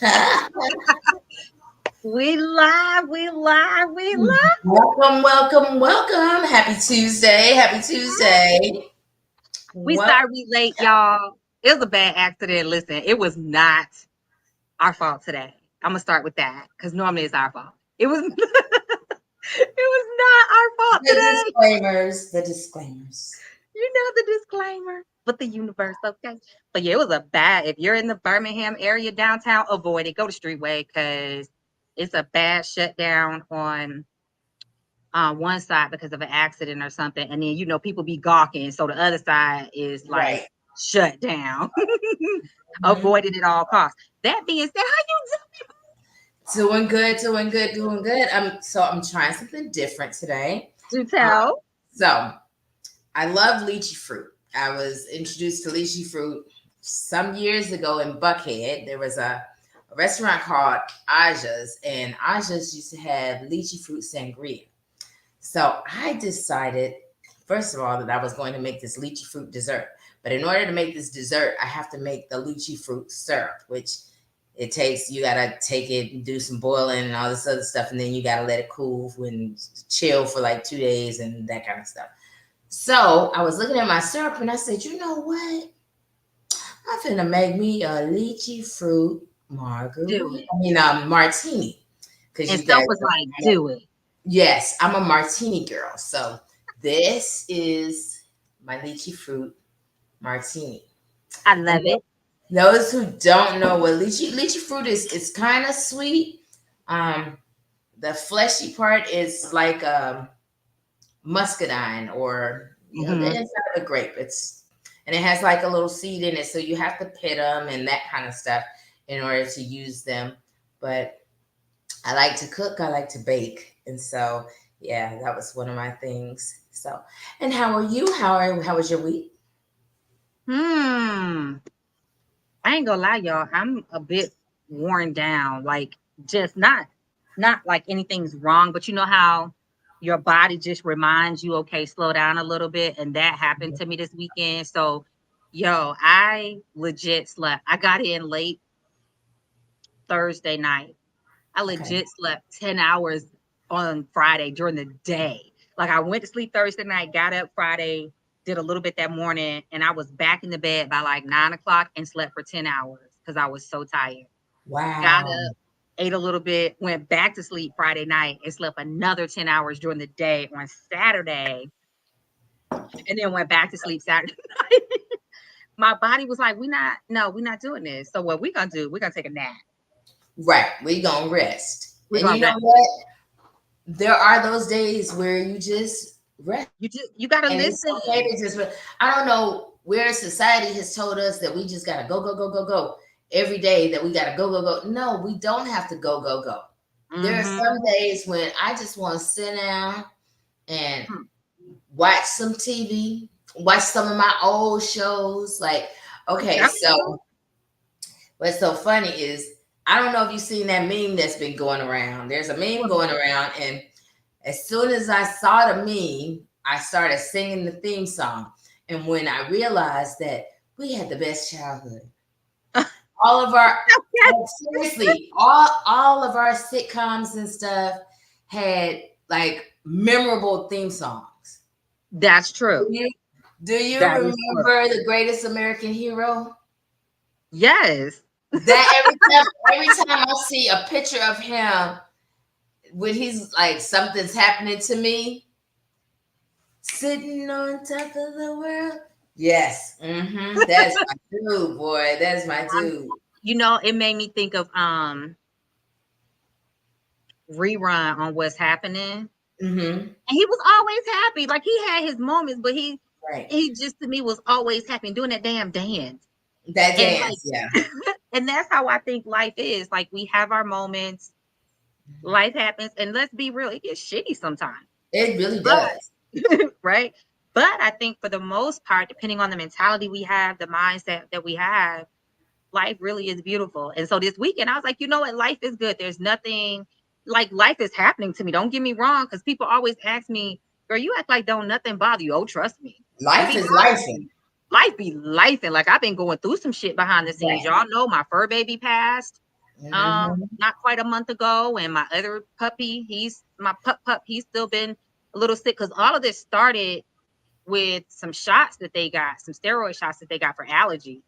We live, we live, we live. Welcome, welcome, welcome. Happy Tuesday. Happy Tuesday. We Welcome. sorry we late, y'all. It was a bad accident. Listen, it was not our fault today. I'm gonna start with that because normally it's our fault. It was it was not our fault The today. disclaimers. The disclaimers. You know the disclaimer. But the universe, okay. But yeah, it was a bad. If you're in the Birmingham area downtown, avoid it. Go to Streetway because it's a bad shutdown on one side because of an accident or something, and then people be gawking, so the other side is like Right. shut down. Mhm. Avoided at all costs. That being said, how Doing good, doing good, doing good. I'm trying something different today. you do Um, tell? so I love lychee fruit. I was introduced to lychee fruit some years ago in Buckhead. There was a restaurant called Aja's, and Aja's used to have lychee fruit sangria. So I decided, first of all, that I was going to make this lychee fruit dessert. But in order to make this dessert, I have to make the lychee fruit syrup, which you got to take it and do some boiling and all this other stuff. And then you got to let it cool and chill for like 2 days and that kind of stuff. So I was looking at my syrup and I said, you know what? I'm finna make me a lychee fruit Do margarita. it. Martini. Because And you guys Self was like, know, do it. yes, I'm a martini girl. So this is my lychee fruit martini. I And love it. those who don't know what lychee fruit is, it's kind of sweet. Um, the fleshy part is like muscadine or the Hmm. inside of a grape. And it has like a little seed in it, so you have to pit them and that kind of stuff in order to use them. But I like to cook, I like to bake. And so, yeah, that was one of my things. So, and how are you? How was your week? Hmm. I ain't gonna lie, y'all. I'm a bit worn down. Like, just not like anything's wrong, but you know how your body just reminds you, okay, slow down a little bit. And that happened to me this weekend. So, yo, I legit slept. I got in late Thursday night. I Okay. legit slept 10 hours on Friday during the day. Like, I went to sleep Thursday night, got up Friday, did a little bit that morning, and I was back in the bed by like 9 o'clock and slept for 10 hours because I was so tired. Got Wow. up, ate a little bit, went back to sleep Friday night and slept another 10 hours during the day on Saturday, and then went back to sleep Saturday night. My body was like, we're not doing this. So what we gonna do? We're gonna take a nap. Right. We gonna rest. We're And gonna you know rest. what? There are those days where you just rest. You gotta And it's listen. okay to just I don't know where society has told us that we just gotta go, go, go, go, go every day, that we gotta go, go, go. No, we don't have to go, go, go. There are Mm-hmm. some days when I just want to sit down and watch some TV, watch some of my old shows. Like, I'm okay, telling so you. what's so funny is I don't know if you've seen that meme that's been going around. There's a meme What going around, and as soon as I saw the meme, I started singing the theme song. And when I realized that we had the best childhood, all of our like, seriously, all of our sitcoms and stuff had like memorable theme songs. That's Do true. you, do you That is true. remember the greatest American hero? Yes. That every time I see a picture of him when he's like something's happening to me, sitting on top of the world. Yes, that's my dude, boy. That's my Um, dude. it made me think of rerun on what's happening. hmm And he was always happy. Like he had his moments, but Right, he just to me was always happy and doing that damn dance. that And dance. Yeah, like and that's how I think life is. Like we have our moments, life happens, and let's be real, it gets shitty sometimes. it really does. But right? But I think for the most part, depending on the mentality we have, the mindset that we have, life really is beautiful. And so this weekend, I was like, you know what? Life is good. There's nothing like life is happening to me. Don't get me wrong, because people always ask me, girl, you act like don't nothing bother you. Oh, trust me. It Life be is life. bothering me. Life be life. And like I've been going through some shit behind the scenes. Right. Y'all know my fur baby passed. Not quite a month ago. And my other puppy, he's my pup, he's still been a little sick because all of this started with some shots that they got, some steroid shots that they got for allergies.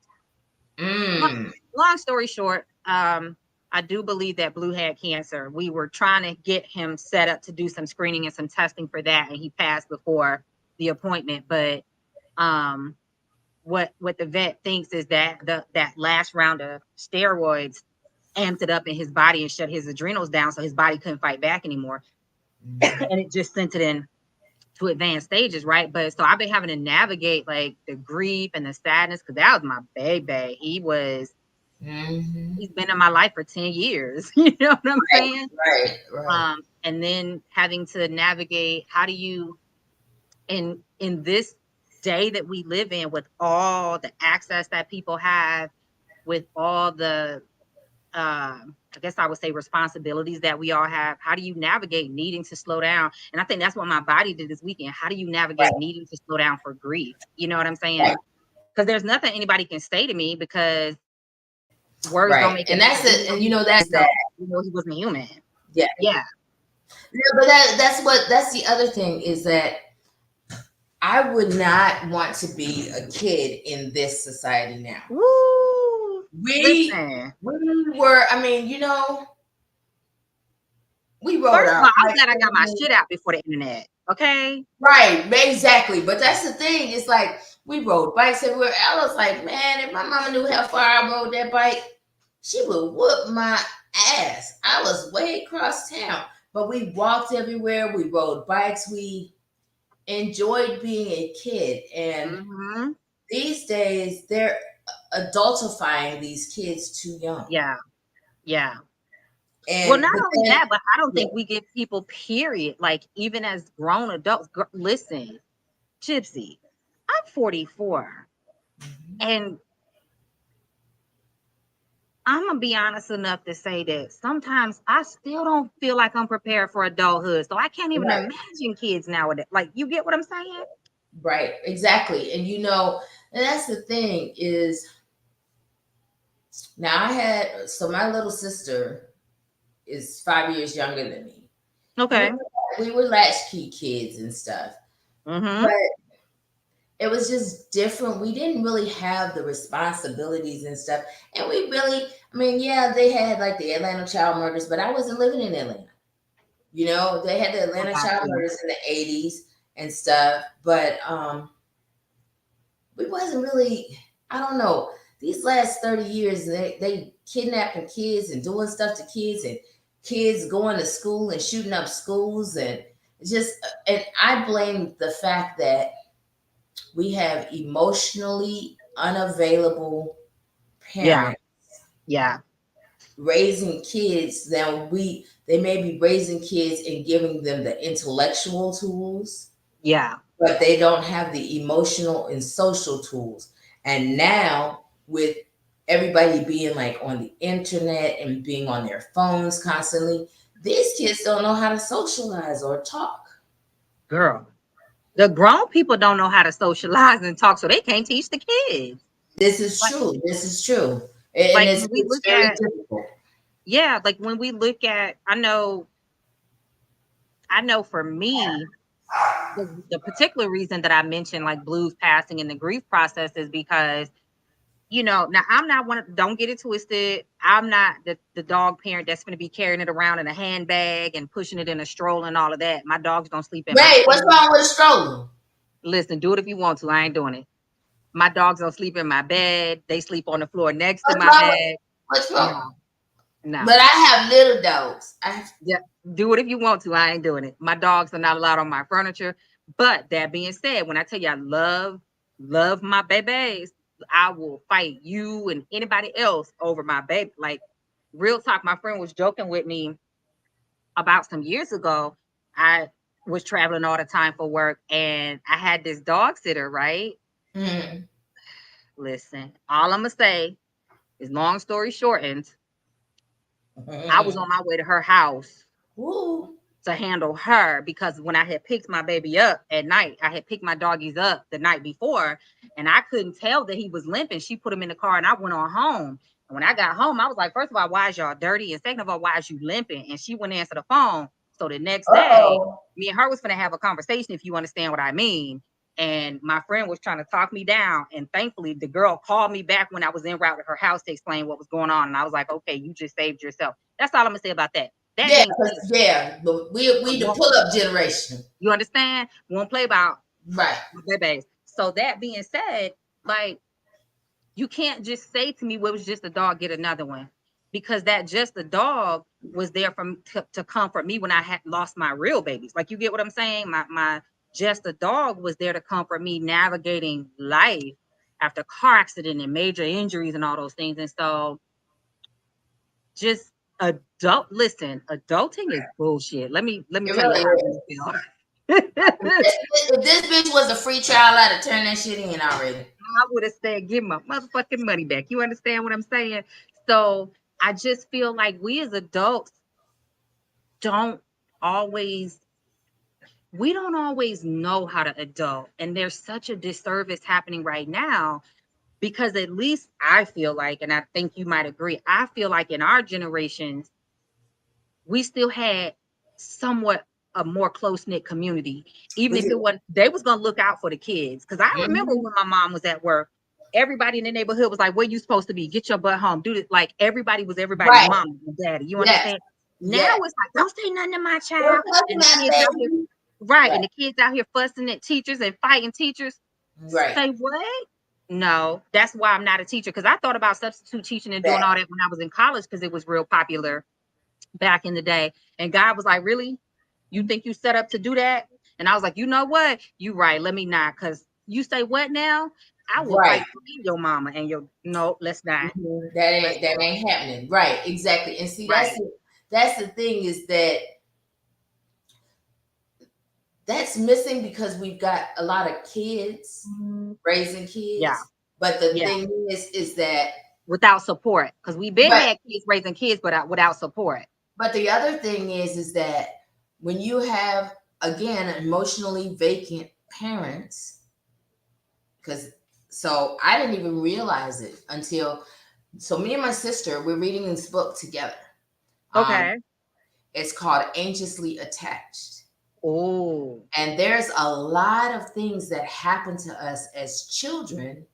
Long story short, I do believe that Blue had cancer. We were trying to get him set up to do some screening and some testing for that, and he passed before the appointment. But what the vet thinks is that that last round of steroids amped it up in his body and shut his adrenals down, so his body couldn't fight back anymore, and it just sent it in to advanced stages, right? But so I've been having to navigate like the grief and the sadness because that was my baby. He's been in my life for 10 years. You know what I'm saying? Right. And then having to navigate how do you in this day that we live in with all the access that people have, with all the I guess I would say responsibilities that we all have. How do you navigate needing to slow down? And I think that's what my body did this weekend. How do you navigate needing to slow down for grief? You know what I'm saying? Because there's nothing anybody can say to me because words don't make and that's it. And that's that. He wasn't human. Yeah. But that's the other thing is that I would not want to be a kid in this society now. Woo! We were, I mean, we wrote First of all, I'm glad I got my shit out before the internet. Okay. Right, exactly. But that's the thing. It's like we rode bikes everywhere. I was like, man, if my mama knew how far I rode that bike, she would whoop my ass. I was way across town. But we walked everywhere. We rode bikes. We enjoyed being a kid. And these days, they're adultifying these kids too young. Yeah. And well, not only that, but I don't think we give people, period, like even as grown adults. Listen, Gypsy, I'm 44, and I'm gonna be honest enough to say that sometimes I still don't feel like I'm prepared for adulthood. So I can't even imagine kids nowadays. Like, you get what I'm saying? Right, exactly. And and that's the thing is, now so my little sister is 5 years younger than me. Okay. We were latchkey kids and stuff. But it was just different. We didn't really have the responsibilities and stuff. And we really, I mean, yeah, they had like the Atlanta child murders, but I wasn't living in Atlanta. They had the Atlanta child murders in the 80s and stuff. But we wasn't really, I don't know, these last 30 years, they kidnapping kids and doing stuff to kids, and kids going to school and shooting up schools, and I blame the fact that we have emotionally unavailable parents. Yeah. Raising kids. Now they may be raising kids and giving them the intellectual tools. Yeah. But they don't have the emotional and social tools. And now with everybody being like on the internet and being on their phones constantly, these kids don't know how to socialize or talk. Girl, the grown people don't know how to socialize and talk, so they can't teach the kids. This is true. And like it's very difficult. Yeah, like when we look at, I know for me, the particular reason that I mentioned like Blue's passing and the grief process is because, now I'm not don't get it twisted. I'm not the dog parent that's going to be carrying it around in a handbag and pushing it in a stroller and all of that. My dogs don't sleep in Wait, what's wrong with a stroller? Listen, do it if you want to. I ain't doing it. My dogs don't sleep in my bed. They sleep on the floor next to my bed. What's wrong? No. But I have little dogs. Yeah, do it if you want to. I ain't doing it. My dogs are not allowed on my furniture. But that being said, when I tell you I love my babies, I will fight you and anybody else over my baby. Like, real talk, my friend was joking with me about some years ago. I was traveling all the time for work, and I had this dog sitter, right? Listen, all I'm gonna say is, long story shortened, I was on my way to her house to handle her, because when I had picked my baby up at night, I had picked my doggies up the night before, and I couldn't tell that he was limping. She put him in the car, and I went on home. When I got home, I was like, first of all, why is y'all dirty? And second of all, why is you limping? And she wouldn't answer the phone. So the next day, me and her was going to have a conversation, if you understand what I mean. And my friend was trying to talk me down. And thankfully, the girl called me back when I was en route to her house to explain what was going on. And I was like, okay, you just saved yourself. That's all I'm going to say about that. That Yeah, being said, but we the pull-up generation. You understand? Won't play about right. Babies. So that being said, like, you can't just say to me, well, it was just a dog, get another one. Because that just a dog was there to comfort me when I had lost my real babies. Like, you get what I'm saying? My just a dog was there to comfort me navigating life after car accident and major injuries and all those things. And so just adulting is bullshit. Let me tell you how I really feel. If this bitch was a free trial, I'd have turned that shit in already. I would have said, give my motherfucking money back. You understand what I'm saying? So I just feel like we as adults don't always know how to adult. And there's such a disservice happening right now, because at least I feel like, and I think you might agree, I feel like in our generations, we still had somewhat a more close-knit community, even if they was gonna look out for the kids. Because I remember when my mom was at work, everybody in the neighborhood was like, where you supposed to be? Get your butt home. Do this. Like, everybody was everybody's mom and daddy. You understand? Now it's like, don't say nothing to my child. And the kids out here, and the kids out here fussing at teachers and fighting teachers. Say what? No, that's why I'm not a teacher. Because I thought about substitute teaching and doing all that when I was in college, because it was real popular back in the day. And God was like, really? You think you set up to do that? And I was like, you know what? You right. Let me not. Because you say what now? I will fight for your mama and your no, let's not. That ain't happening. Right, exactly. And see, that's the thing, is that's missing, because we've got a lot of kids raising kids. Yeah. But the thing is that without support, because we've been had kids raising kids, but without support. But the other thing is that when you have, again, emotionally vacant parents, so I didn't even realize it until, so me and my sister, we're reading this book together. Okay. It's called Anxiously Attached. Oh. And there's a lot of things that happen to us as children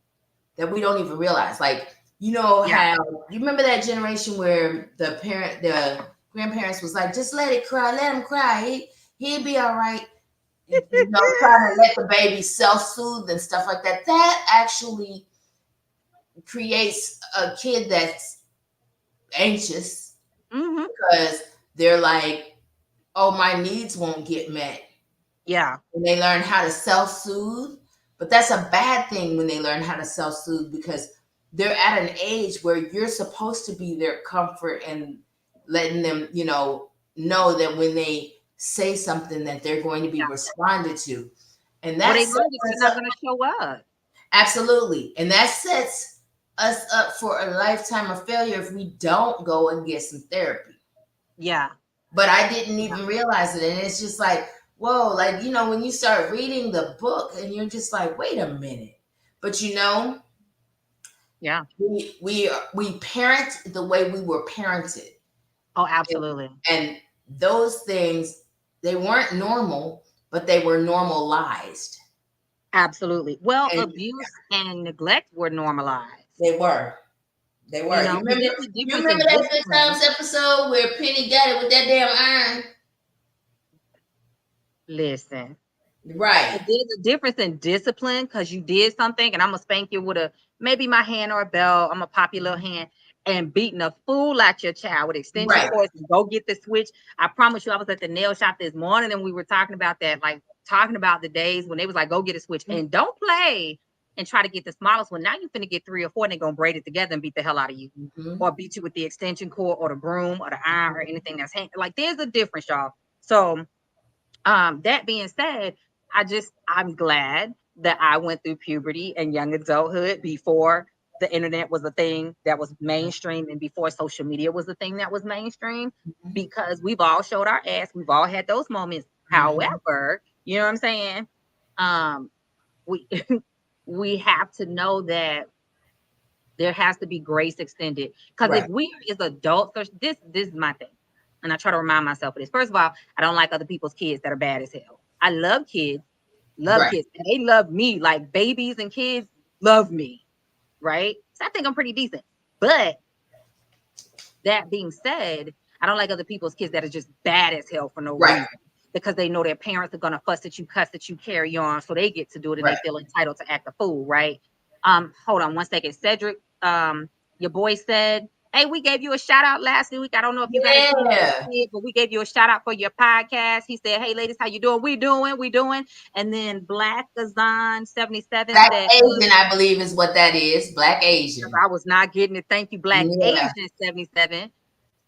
that we don't even realize. Like, you know, how, you remember that generation where the grandparents was like, just let it cry, let him cry, he'll be all right. You know, trying to let the baby self-soothe and stuff like that. That actually creates a kid that's anxious, because they're like, oh, my needs won't get met. Yeah. And they learn how to self-soothe. But that's a bad thing when they learn how to self-soothe, because they're at an age where you're supposed to be their comfort and letting them, know that when they say something that they're going to be responded to. And that's they're not going to show up. Absolutely. And that sets us up for a lifetime of failure if we don't go and get some therapy. Yeah. But I didn't even realize it. And it's just like, whoa, like, when you start reading the book and you're just like, wait a minute. But yeah, we parent the way we were parented. Oh, absolutely. And those things, they weren't normal, but they were normalized. Absolutely. Well, abuse and neglect were normalized. They were. You remember that Good Times episode where Penny got it with that damn iron? Listen. Right. There's a difference in discipline, because you did something and I'm going to spank you with maybe my hand or a belt. I'm going to pop your little hand, and beating a fool at your child with extension cords and go get the switch. I promise you, I was at the nail shop this morning and we were talking about that, like talking about the days when they was like, go get a switch and don't play and try to get the smallest one. Now you're finna get 3 or 4 and they're going to braid it together and beat the hell out of you, or beat you with the extension cord or the broom or the iron or anything that's like, there's a difference, y'all. So that being said, I'm glad that I went through puberty and young adulthood before the internet was a thing that was mainstream and before social media was a thing that was mainstream, because we've all showed our ass. We've all had those moments. However, you know what I'm saying? We we have to know that There has to be grace extended. Because if we as adults, this is my thing. And I try to remind myself of this. First of all, I don't like other people's kids that are bad as hell. I love kids, and they love me like babies and kids love me, right? So I think I'm pretty decent. But that being said, I don't like other people's kids that are just bad as hell for no reason. Because they know their parents are going to fuss at you, cuss at you, carry on, so they get to do it and they feel entitled to act a fool, right? Hold on one second. Cedric, your boy said, hey, we gave you a shout out last week. I don't know if you got it, but we gave you a shout out for your podcast. He said, hey, ladies, how you doing? We doing. And then Black Azan 77 Black said, Asian, I believe is what that is. Black Asian. I was not getting it. Thank you, Black Asian 77.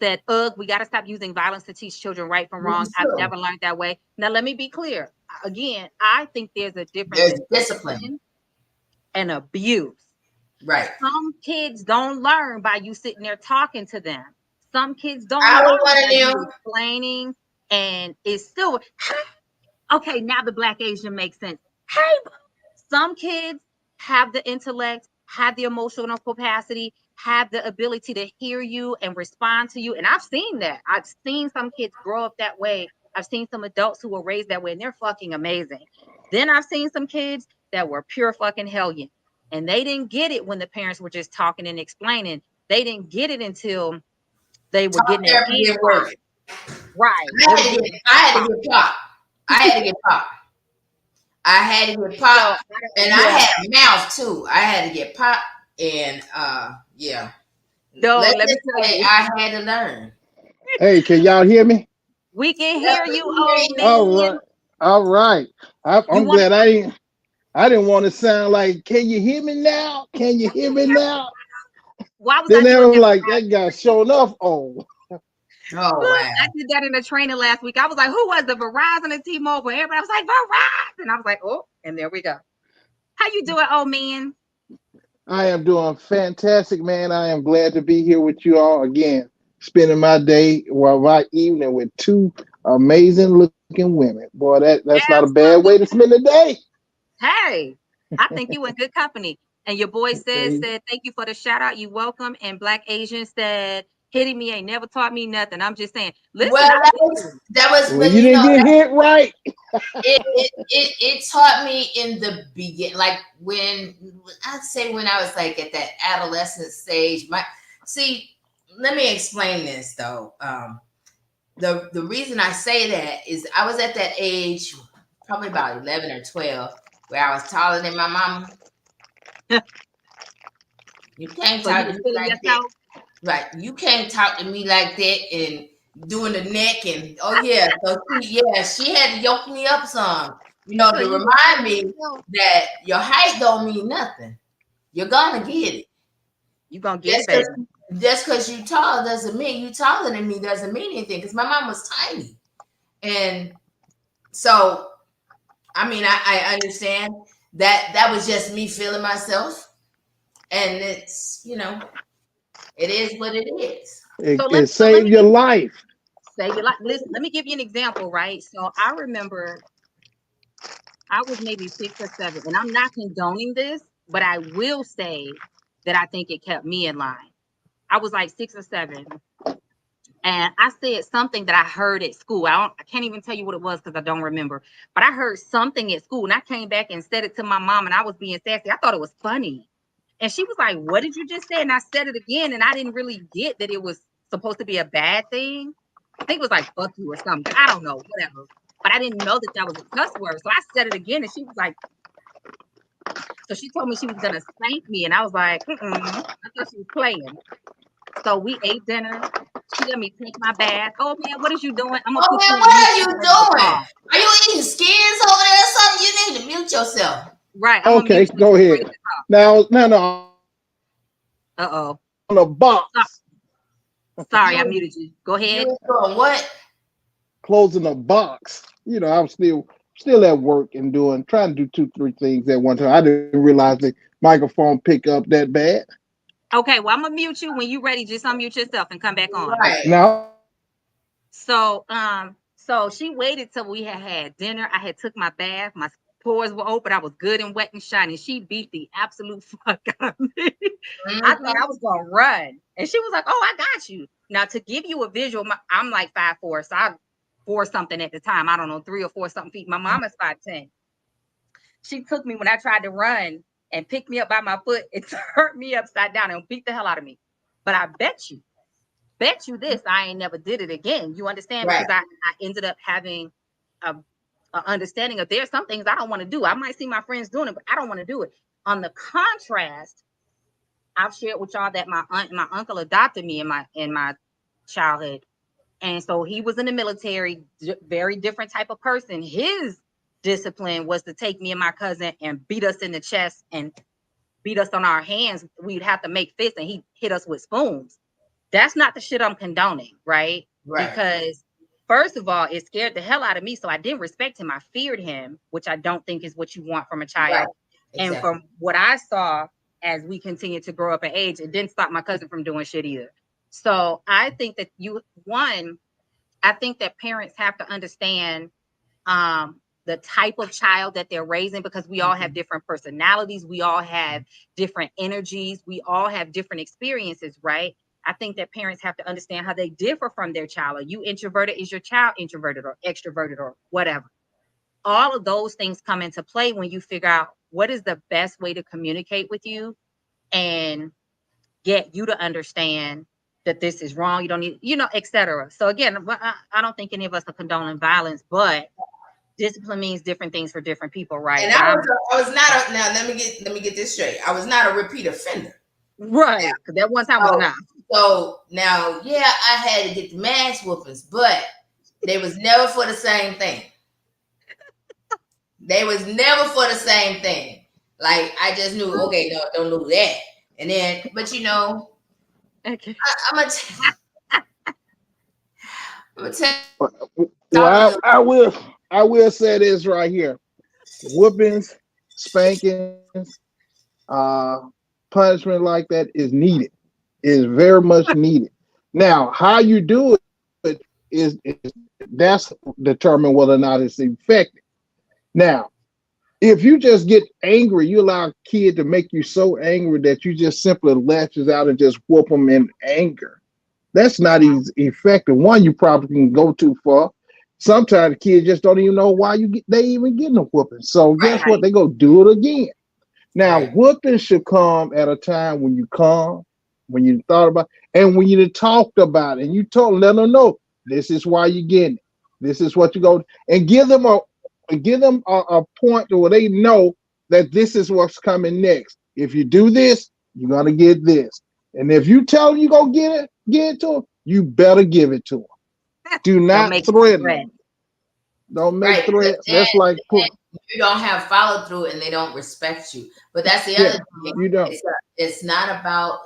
Said, we got to stop using violence to teach children right from wrong. I've never learned that way. Now, let me be clear. Again, I think there's a difference in discipline and abuse. Right. Some kids don't learn by you sitting there talking to them. Some kids don't learn by you explaining, and it's still, okay, now the Black Asian makes sense. Hey, some kids have the intellect, have the emotional capacity, have the ability to hear you and respond to you. And I've seen that. I've seen some kids grow up that way. I've seen some adults who were raised that way, and they're fucking amazing. Then I've seen some kids that were pure fucking hellion. And they didn't get it when the parents were just talking and explaining. They didn't get it until they were getting their hands right. Right. I had to get popped. I had to get popped. And I had a mouth too. I had to get popped. And no, let me tell you. I had to learn. Hey, can y'all hear me? We can hear you. All right. I'm glad I didn't want to sound like, can you hear me now? Can you hear me now? Why was then they were like, that guy showing off. Oh, wow. I did that in the training last week. I was like, who was the Verizon and T-Mobile? Everybody was like, Verizon. I was like, oh, and there we go. How you doing, old man? I am doing fantastic, man. I am glad to be here with you all again, spending my day or my evening with two amazing looking women. Boy, that's not a bad way to spend the day. Hey, I think you in good company. And your boy said, thank you for the shout out. You welcome. And Black Asian said, hitting me ain't never taught me nothing. I'm just saying. Listen, that was well, you didn't get hit right. it taught me in the beginning, like when I was like at that adolescent stage. Let me explain this though. The reason I say that is I was at that age, probably about 11 or 12, where I was taller than my mama. You can't talk to me like that. Right. You can't talk to me like that and doing the neck and she had to yoke me up some, to remind me that your height don't mean nothing. You're gonna get it. You're gonna get it. Just because you tall doesn't mean you taller than me doesn't mean anything, because my mom was tiny. And so I understand that was just me feeling myself. And it's, it is what it is. It saved your life. Save your life. Listen, let me give you an example, right? So I remember I was maybe 6 or 7, and I'm not condoning this, but I will say that I think it kept me in line. I was like 6 or 7, and I said something that I heard at school. I can't even tell you what it was because I don't remember, but I heard something at school, and I came back and said it to my mom, and I was being sassy. I thought it was funny. And she was like, what did you just say? And I said it again, and I didn't really get that it was supposed to be a bad thing. I think it was like, fuck you or something. I don't know, whatever. But I didn't know that was a cuss word. So I said it again, and she was like, so she told me she was going to spank me. And I was like, I thought she was playing. So we ate dinner. She let me take my bath. Oh, man, what is you doing? I'm gonna put you what are you doing? Are you eating skins over there or something? You need to mute yourself. Right. Okay, go ahead. No. Uh-oh. On a box. Sorry, I muted you. Go ahead. You doing what? Closing a box. I'm still at work and trying to do 2-3 things at one time. I didn't realize the microphone pick up that bad. Okay, well, I'm gonna mute you when you're ready. Just unmute yourself and come back on. Right. Now. So she waited till we had dinner. I had took my bath. My pores were open. I was good and wet and shiny. She beat the absolute fuck out of me. I thought I Mhm. was gonna run, and she was like, "Oh, I got you." Now, to give you a visual, I'm like 5'4", so I 4 something at the time. I don't know, 3 or 4 something feet. My mom is 5'10". She took me when I tried to run and picked me up by my foot. It turned me upside down and beat the hell out of me. But I bet you this, I ain't never did it again. You understand? Right. Because I ended up having a, a understanding of there's some things I don't want to do. I might see my friends doing it, but I don't want to do it. On the contrast, I've shared with y'all that my aunt and my uncle adopted me in my childhood. And so he was in the military, very different type of person. His discipline was to take me and my cousin and beat us in the chest and beat us on our hands. We'd have to make fists and he hit us with spoons. That's not the shit I'm condoning, right? Right. Because first of all, it scared the hell out of me. So I didn't respect him. I feared him, which I don't think is what you want from a Right. child. And Exactly. from what I saw as we continued to grow up in age, it didn't stop my cousin from doing shit either. So I think that I think that parents have to understand the type of child that they're raising, because we all have different personalities, we all have different energies, we all have different experiences, right? I think that parents have to understand how they differ from their child. Are you introverted? Is your child introverted or extroverted or whatever? All of those things come into play when you figure out what is the best way to communicate with you and get you to understand that this is wrong. You don't need, etc. So again, I don't think any of us are condoning violence, but discipline means different things for different people, right? And But I was not a, now let me get this straight. I was not a repeat offender. right, because that one time was So, enough. so now, yeah, I had to get the mass whoopings, but they was never for the same thing. They was never for the same thing. Like I just knew, okay, no, don't do that. And then, but Okay. I'm gonna, I'm gonna tell talking Well, to I will say this right here: whoopings, spankings, punishment like that is needed. Is very much needed. Now, how you do it is that's determine whether or not it's effective. Now, if you just get angry, you allow a kid to make you so angry that you just simply lashes out and just whoop them in anger. That's not effective. One, you probably can go too far. Sometimes kids just don't even know why they even getting a whooping. So guess right, what? Right. They go do it again. Now, right, whooping should come at a time when you calm, when you thought about, and when you talked about it, and you let them know this is why you're getting it. This is what you go, and give them a point where they know that this is what's coming next. If you do this, you're gonna get this, and if you tell them you're gonna get it to them, you better give it to them. Do Don't not make it threaten threat. them. Don't make right. Because threats. That's like, you don't have follow through and they don't respect you. But that's the other yeah, thing. you don't. It's not about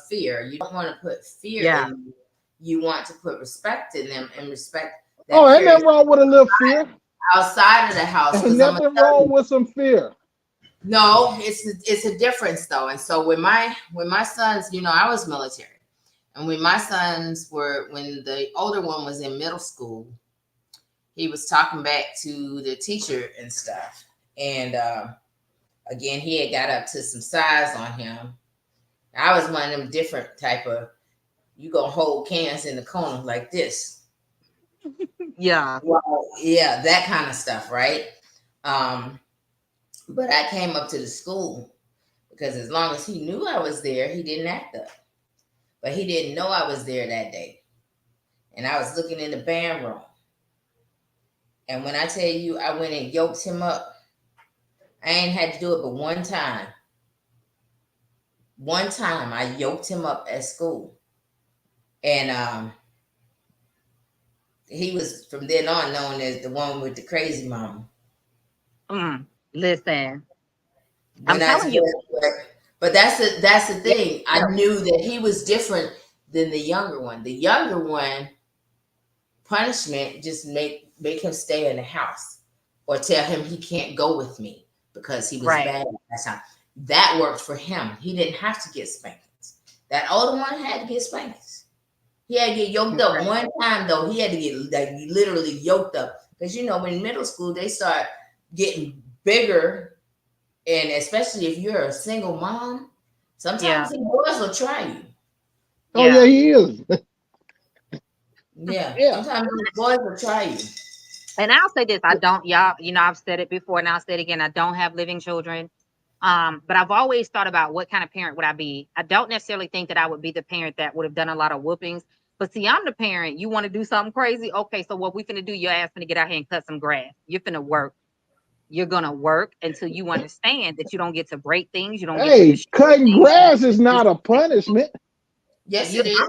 fear. You don't want to put fear Yeah. in them. You want to put respect in them and respect Oh, that ain't fear is nothing wrong with a little fear. outside of the house. Ain't Because I'm gonna nothing tell wrong you, with some fear. no, it's a difference though. And so when my sons, I was military, and when my sons were when the older one was in middle school, he was talking back to the teacher and stuff, and again, he had got up to some size on him. I was one of them different type of, you gonna hold cans in the corner like this. Yeah. Well, yeah, that kind of stuff, right? Um, but I came up to the school because as long as he knew I was there, he didn't act up. But he didn't know I was there that day. And I was looking in the band room. And when I tell you I went and yoked him up, I ain't had to do it but one time. One time I yoked him up at school. And he was from then on known as the one with the crazy mama. Listen, I'm When I telling you. but that's the Yeah. thing. I knew that he was different than the younger one. The younger one, punishment just make him stay in the house or tell him he can't go with me because he was Right. bad at that time. That worked for him. He didn't have to get spankings. That older one had to get spankings. He had to get yoked up Right. one time though. He had to get like literally yoked up because when in middle school they start getting bigger, and especially if you're a single mom, Yeah. sometimes the boys will try you. Oh yeah, Yeah. he is. Yeah, Yeah. sometimes the boys will try you. And I'll say this, I don't, y'all, I've said it before and I'll say it again. I don't have living children. But I've always thought about what kind of parent would I be. I don't necessarily think that I would be the parent that would have done a lot of whoopings. But see, I'm the parent. You want to do something crazy? Okay, so what we finna do, your ass finna get out here and cut some grass. You're finna work. You're gonna work until you understand that you don't get to break things, you don't get to Hey, destroy cutting things, you don't grass get is to not a disrespect. punishment. Yes, You, it is.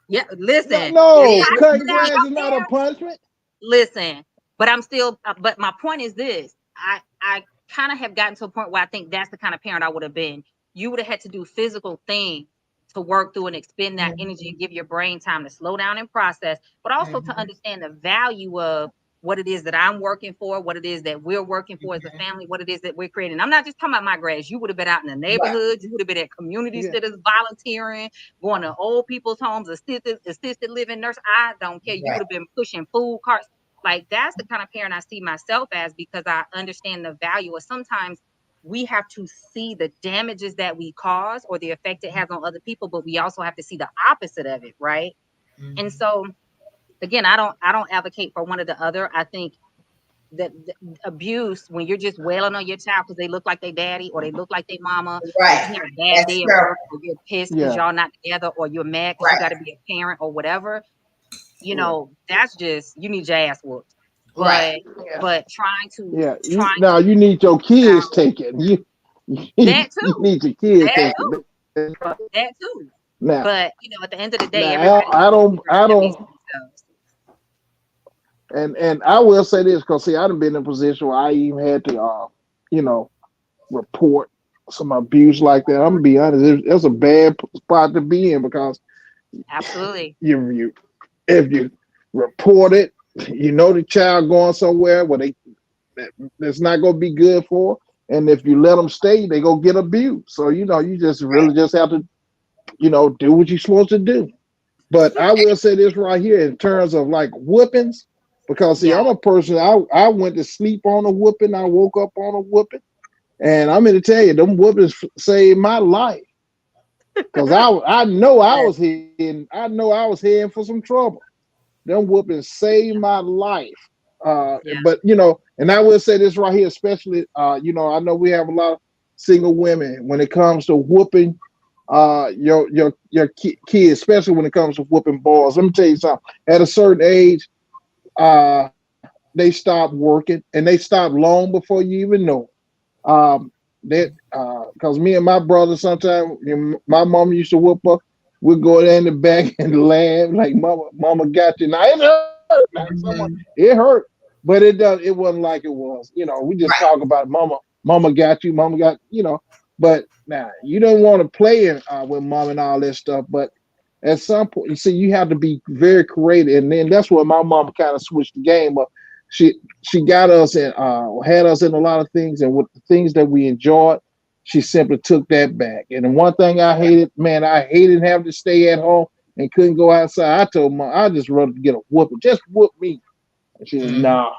yeah, No, listen, It it's no, is. hot cutting down grass your is not a parents. punishment. Listen, but I'm still, but my point is this. I kind of have gotten to a point where I think that's the kind of parent I would have been. You would have had to do physical things to work through and expend that energy and give your brain time to slow down and process, but also to Mhm. understand the value of what it is that I'm working for, what it is that we're working for as a Mhm. family, what it is that we're creating. I'm not just talking about my grass. You would have been out in the Right. neighborhoods, you would have been at community Yeah. centers volunteering, going to old people's homes, assisted living nurse. I don't care. You would Right. have been pushing food carts. Like that's the kind of parent I see myself as, because I understand the value of sometimes we have to see the damages that we cause or the effect it has on other people, but we also have to see the opposite of it, right? And Mhm. so again, I don't advocate for one or the other. I think that the abuse, when you're just wailing on your child because they look like their daddy or they look like their mama, or you Right. had a bad That's day at work, terrible. or you're pissed because Yeah. y'all not together, or you're mad because you got Right. to be a parent or whatever, Yeah. that's just, you need your ass whooped. Right. But Yeah. but trying to Yeah. trying Now to you need your kids taken. You that too, need your kids that taken. too, that too. Now, But at the end of the day, now everybody needs to keep their I families don't, to themselves. and I will say this because see, I've been in a position where I even had to, you know, report some abuse like that. I'm gonna be honest, it's a bad spot to be in because Absolutely. you if you report it, you know the child going somewhere where that's not gonna be good for, and if you let them stay, they gonna get abused. So you just really just have to do what you're supposed to do. But I will say this right here in terms of like whoopings, because see, Yeah. I'm a person. I went to sleep on a whooping. I woke up on a whooping. And I'm going to tell you, them whoopings saved my life because I know I was heading for some trouble. Them whoopings saved my life. Yeah. But and I will say this right here, especially I know we have a lot of single women when it comes to whooping kids, especially when it comes to whooping boys. Let me tell you something. At a certain age, they stop working and they stop long before you even know it. That because me and my brother sometimes my mom used to whoop her. We'd go there in the back and laugh like mama got you. Now it hurt. Now Mhm. it hurt, but it wasn't like it was. We just talk Right. about mama got you, mama got. But now you don't want to play with mom and all that stuff. But at some point, you see, you have to be very creative, and then that's where my mom kind of switched the game up. She she got us and had us in a lot of things, and with the things that we enjoyed, she simply took that back. And the one thing I hated, man, I hated having to stay at home and couldn't go outside. I told mom, I just rather get a whooping, just whoop me. And she said, Mhm. nah.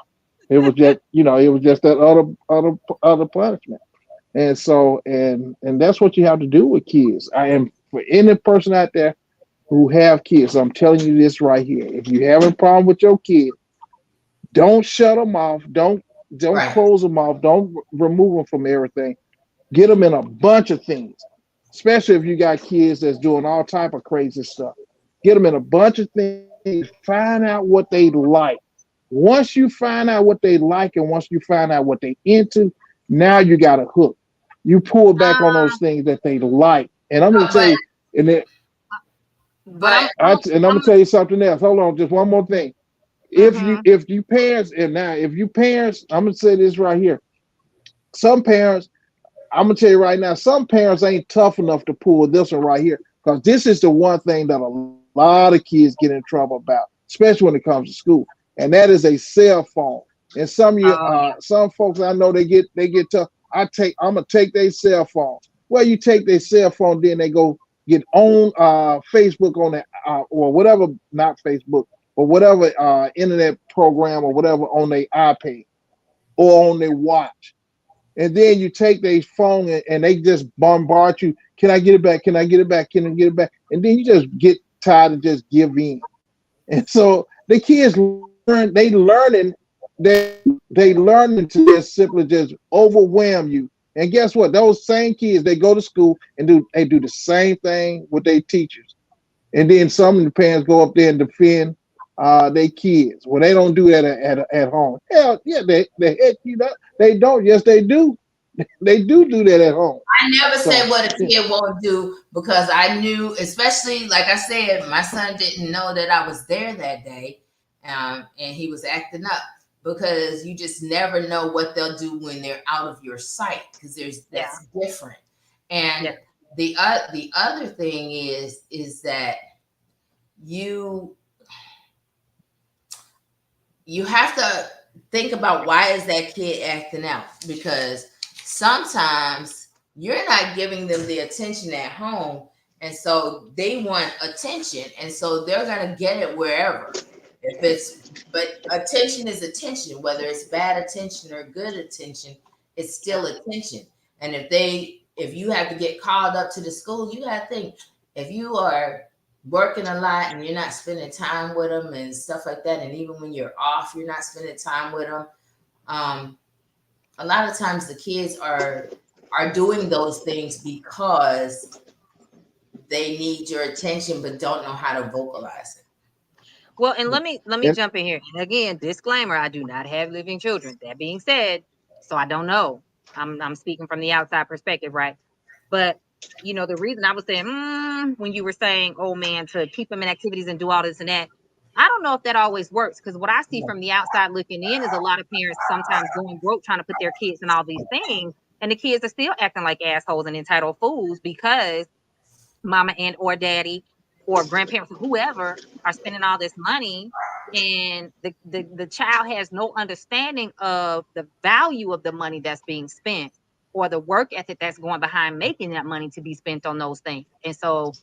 It was just that other punishment. And so, and that's what you have to do with kids. I am for any person out there who have kids. I'm telling you this right here. If you have a problem with your kid, don't shut them off. Don't Right. close them off. Don't remove them from everything. Get them in a bunch of things, especially if you got kids that's doing all type of crazy stuff. Get them in a bunch of things. Find out what they like. Once you find out what they like, and once you find out what they into, now you got a hook. You pull back on those Uh, things that they like. And I'm No, going to tell you, and then but but and I'm gonna tell you something else. Hold on, just one more thing. If you mm-hmm. if you parents and now if you parents, I'm gonna say this right here. Some parents, I'm gonna tell you right now, some parents ain't tough enough to pull this one right here because this is the one thing that a lot of kids get in trouble about, especially when it comes to school, and that is a cell phone. And Oh yeah. some folks I know they get tough. I'm gonna take their cell phone. Well, you take their cell phone, then they go get on Facebook on that or whatever, not Facebook or whatever internet program or whatever on their iPad or on their watch. And then you take their phone and they just bombard you. Can I get it back? Can I get it back? Can I get it back? And then you just get tired and just give in. And so the kids they learning to just simply just overwhelm you. And guess what? Those same kids, they go to school and do the same thing with their teachers. And then some of the parents go up there and defend their kids. Well, they don't do that at home. Hell, yeah, they heck you up. They don't. Yes, they do. They do that at home. I never So said what a yeah, kid won't do because I knew, especially like I said, my son didn't know that I was there that day, and he was acting up because you just never know what they'll do when they're out of your sight because Yeah. that's different. And Yeah. the other thing is that you you have to think about why is that kid acting out because sometimes you're not giving them the attention at home and so they want attention and so they're going to get it wherever if it's but attention is attention whether it's bad attention or good attention it's still attention and if you have to get called up to the school you got to think if you are working a lot and you're not spending time with them and stuff like that and even when you're off you're not spending time with them a lot of times the kids are doing those things because they need your attention but don't know how to vocalize it. Well, and let me and jump in here. And again, disclaimer: I do not have living children. That being said, so I don't know. I'm speaking from the outside perspective, right? But the reason I was saying when you were saying, "Oh man," to keep them in activities and do all this and that, I don't know if that always works because what I see from the outside looking in is a lot of parents sometimes going broke trying to put their kids in all these things, and the kids are still acting like assholes and entitled fools because mama and or daddy or grandparents or whoever are spending all this money and the child has no understanding of the value of the money that's being spent or the work ethic that's going behind making that money to be spent on those things. And so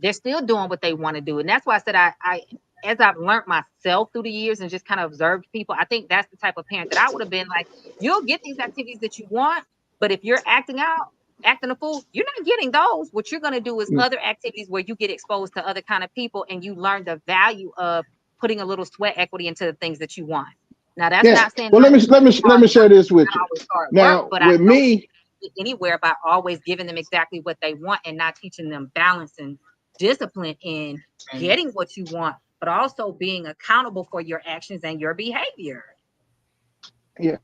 they're still doing what they want to do. And that's why I said I as I've learned myself through the years and just kind of observed people, I think that's the type of parent that I would have been like, you'll get these activities that you want, but if you're acting a fool, you're not getting those. What you're going to do is other activities where you get exposed to other kind of people and you learn the value of putting a little sweat equity into the things that you want. Now, that's yeah. not saying Well, money is let hard me share work. this with It's you. not always hard work, Now, but I with don't think me, you get anywhere by always giving them exactly what they want and not teaching them balance and discipline in getting what you want, but also being accountable for your actions and your behavior. yeah.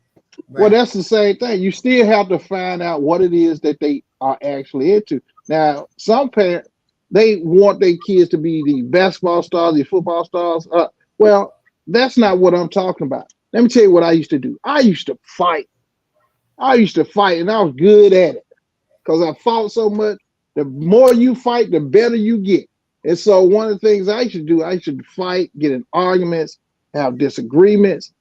Well, Right. that's the same thing. You still have to find out what it is that they are actually into. Now, some parents they want their kids to be the basketball stars, the football stars. Well, that's not what I'm talking about. Let me tell you what I used to do. I used to fight. I used to fight, and I was good at it because I fought so much. The more you fight, the better you get. And so, one of the things I used to do, I used to fight, get in arguments, have disagreements.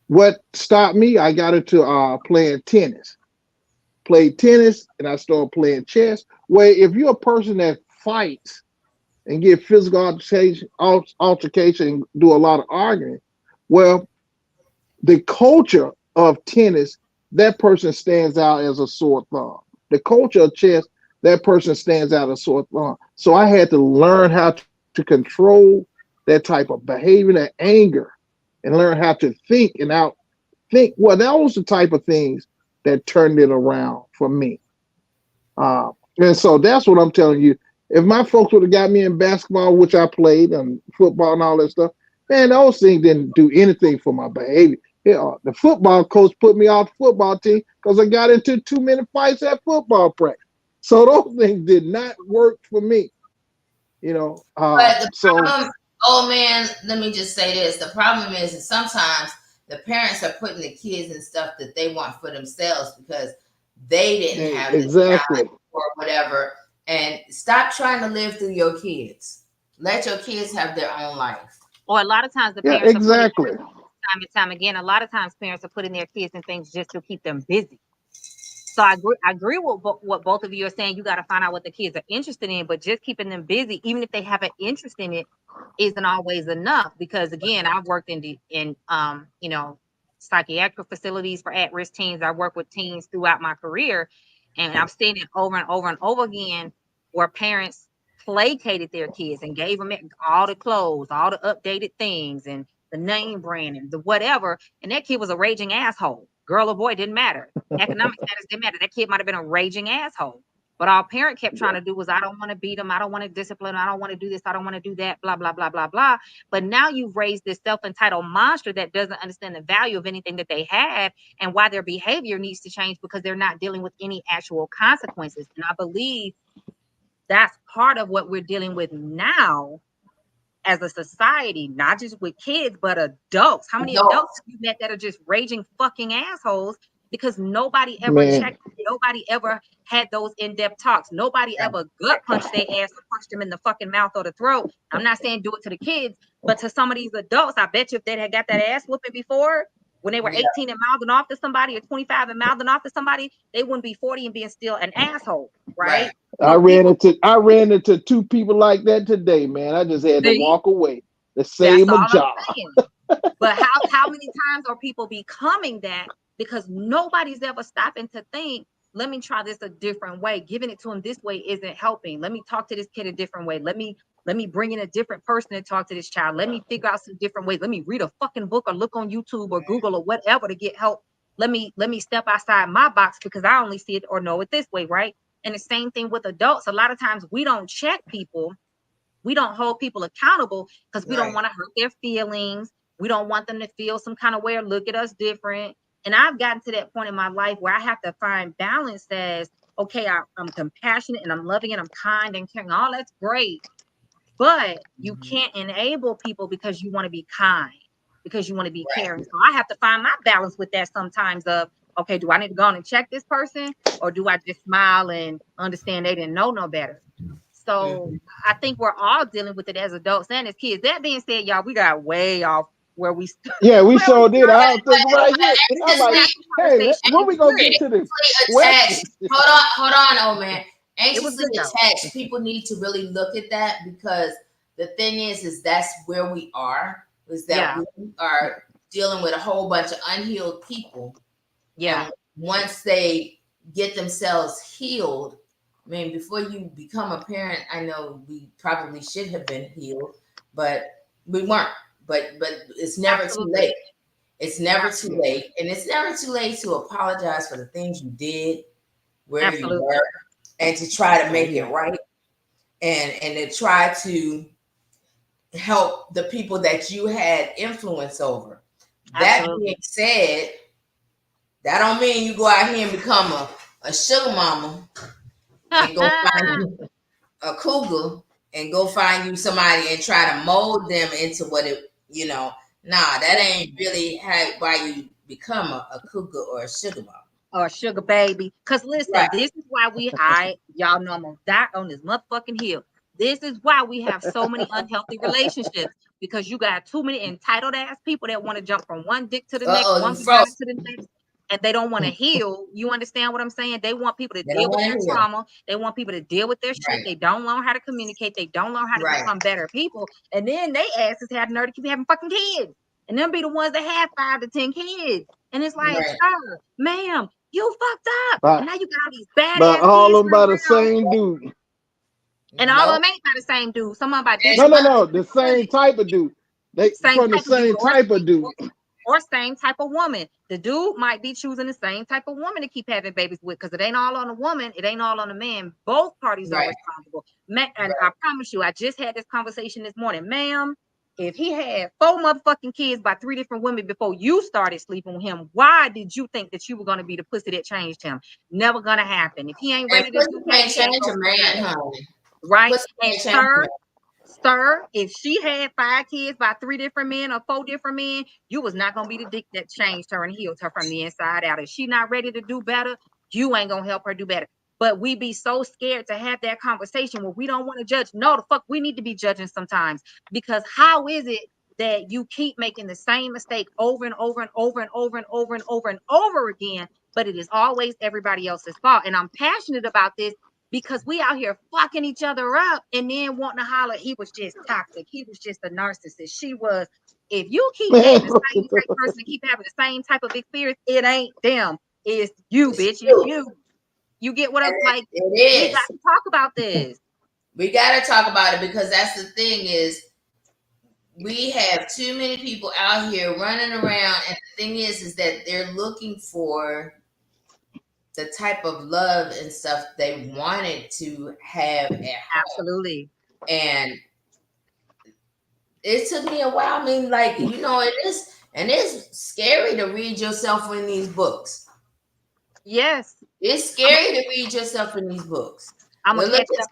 What stopped me? I got into playing tennis. Played tennis, and I started playing chess. Where if you're a person that fights and get physical altercation and do a lot of arguing, well, the culture of tennis, that person stands out as a sore thumb. The culture of chess, that person stands out as a sore thumb. So I had to learn how to control that type of behavior, that anger, and learn how to think and think. Well, that was the type of things that turned it around for me. And so that's what I'm telling you. If my folks would have got me in basketball, which I played, and football and all that stuff, man, those things didn't do anything for my behavior. Yeah, the football coach put me off the football team because I got into too many fights at football practice. So those things did not work for me. You know, But the so problem, oh man, let me just say this. The problem is that sometimes the parents are putting the kids in stuff that they want for themselves because they didn't have the exactly. talent or whatever. And stop trying to live through your kids. Let your kids have their own life. Or a lot of times the Yeah, parents are putting exactly. time and time again. A lot of times parents are putting their kids in things just to keep them busy. So I agree with what both of you are saying. You got to find out what the kids are interested in, but just keeping them busy, even if they have an interest in it, isn't always enough. Because again, I've worked in psychiatric facilities for at-risk teens. I work with teens throughout my career, and I've seen it over and over and over again where parents placated their kids and gave them all the clothes, all the updated things, and the name brand and the whatever. And that kid was a raging asshole. Girl or boy, didn't matter. Economic status didn't matter. That kid might have been a raging asshole. But our parent kept trying to do was, I don't want to beat them. I don't want to discipline. I don't want to do this. I don't want to do that. Blah, blah, blah, blah, blah. But now you've raised this self-entitled monster that doesn't understand the value of anything that they have and why their behavior needs to change because they're not dealing with any actual consequences. And I believe that's part of what we're dealing with now as a society, not just with kids, but adults. How many adults have you met that are just raging fucking assholes because nobody ever checked, nobody ever had those in-depth talks, nobody ever gut punched their ass or punched them in the fucking mouth or the throat. I'm not saying do it to the kids, but to some of these adults, I bet you if they had got that ass whooping before, when they were 18 and mouthing off to somebody or 25 and mouthing off to somebody, they wouldn't be 40 and being still an asshole, right? I ran into two people like that today, man. I just had to walk away. The same job. But how many times are people becoming that because nobody's ever stopping to think, let me try this a different way. Giving it to him this way isn't helping. Let me talk to this kid a different way. Let me bring in a different person to talk to this child. Let me figure out some different ways. Let me read a fucking book or look on YouTube or Google or whatever to get help. Let me step outside my box because I only see it or know it this way, right? And the same thing with adults. A lot of times we don't check people. We don't hold people accountable because we don't want to hurt their feelings. We don't want them to feel some kind of way or look at us different. And I've gotten to that point in my life where I have to find balance as, okay, I'm compassionate and I'm loving and I'm kind and caring. All that's great. But you can't enable people because you want to be kind, because you want to be caring. So I have to find my balance with that sometimes of, okay, do I need to go on and check this person or do I just smile and understand they didn't know no better? So I think we're all dealing with it as adults and as kids. That being said, y'all, we got way off where we yeah, we sure did. I don't think right here. I'm like, hey, when we gonna get to this? Hold on, old man. Anxiously attached. People need to really look at that because the thing is that's where we are. Is that we are dealing with a whole bunch of unhealed people. Yeah. And once they get themselves healed, I mean, before you become a parent, I know we probably should have been healed, but we weren't. But it's never too late. It's never too late. And it's never too late to apologize for the things you did, where you were, and to try to make it right. And to try to help the people that you had influence over. That being said, that don't mean you go out here and become a sugar mama and go find you a cougar and go find you somebody and try to mold them into what it, that ain't really why you become a cougar or a sugar mama. Or a sugar baby. Because listen, this is why y'all know I'm gonna die on this motherfucking hill. This is why we have so many unhealthy relationships because you got too many entitled ass people that want to jump from one dick to the next, one vagina to the next, and they don't want to heal. You understand what I'm saying? They want people to deal with their trauma. They want people to deal with their shit. They don't learn how to communicate. They don't learn how to become better people. And then they asses have nerve to keep having fucking kids. And them be the ones that have 5 to 10 kids. And it's like, sir, ma'am, you fucked up. And now you got all these badass all kids. All of them by the same dude. And all of them ain't by the same dude. Some of them by No, the same type of dude. They from the same type of dude. Or same type of woman. The dude might be choosing the same type of woman to keep having babies with because it ain't all on the woman. It ain't all on the man. Both parties are responsible. And I promise you, I just had this conversation this morning. Ma'am, if he had 4 motherfucking kids by 3 different women before you started sleeping with him, why did you think that you were going to be the pussy that changed him? Never going to happen. If he ain't ready to do that, change a man, honey. Right? And sir, if she had 5 kids by 3 different men or 4 different men, you was not gonna be the dick that changed her and healed her from the inside out. If she not ready to do better, you ain't gonna help her do better. But we be so scared to have that conversation where we don't want to judge. No, the fuck, we need to be judging sometimes because how is it that you keep making the same mistake over and over and over and over and over and over and over again, but it is always everybody else's fault? And I'm passionate about this because we out here fucking each other up and then wanting to holler, he was just toxic. He was just a narcissist. She was If you keep dating the same type person and keep having the same type of experience, it ain't them. It's you, bitch. It's you. You get what I'm like? It We is. got to talk about this. We got to talk about it because that's the thing is we have too many people out here running around, and the thing is that they're looking for the type of love and stuff they wanted to have at home. Absolutely. And it took me a while. I mean, like, you know, it is, and it's scary to read yourself in these books. Yes. It's scary to read yourself in these books. I'm gonna catch up.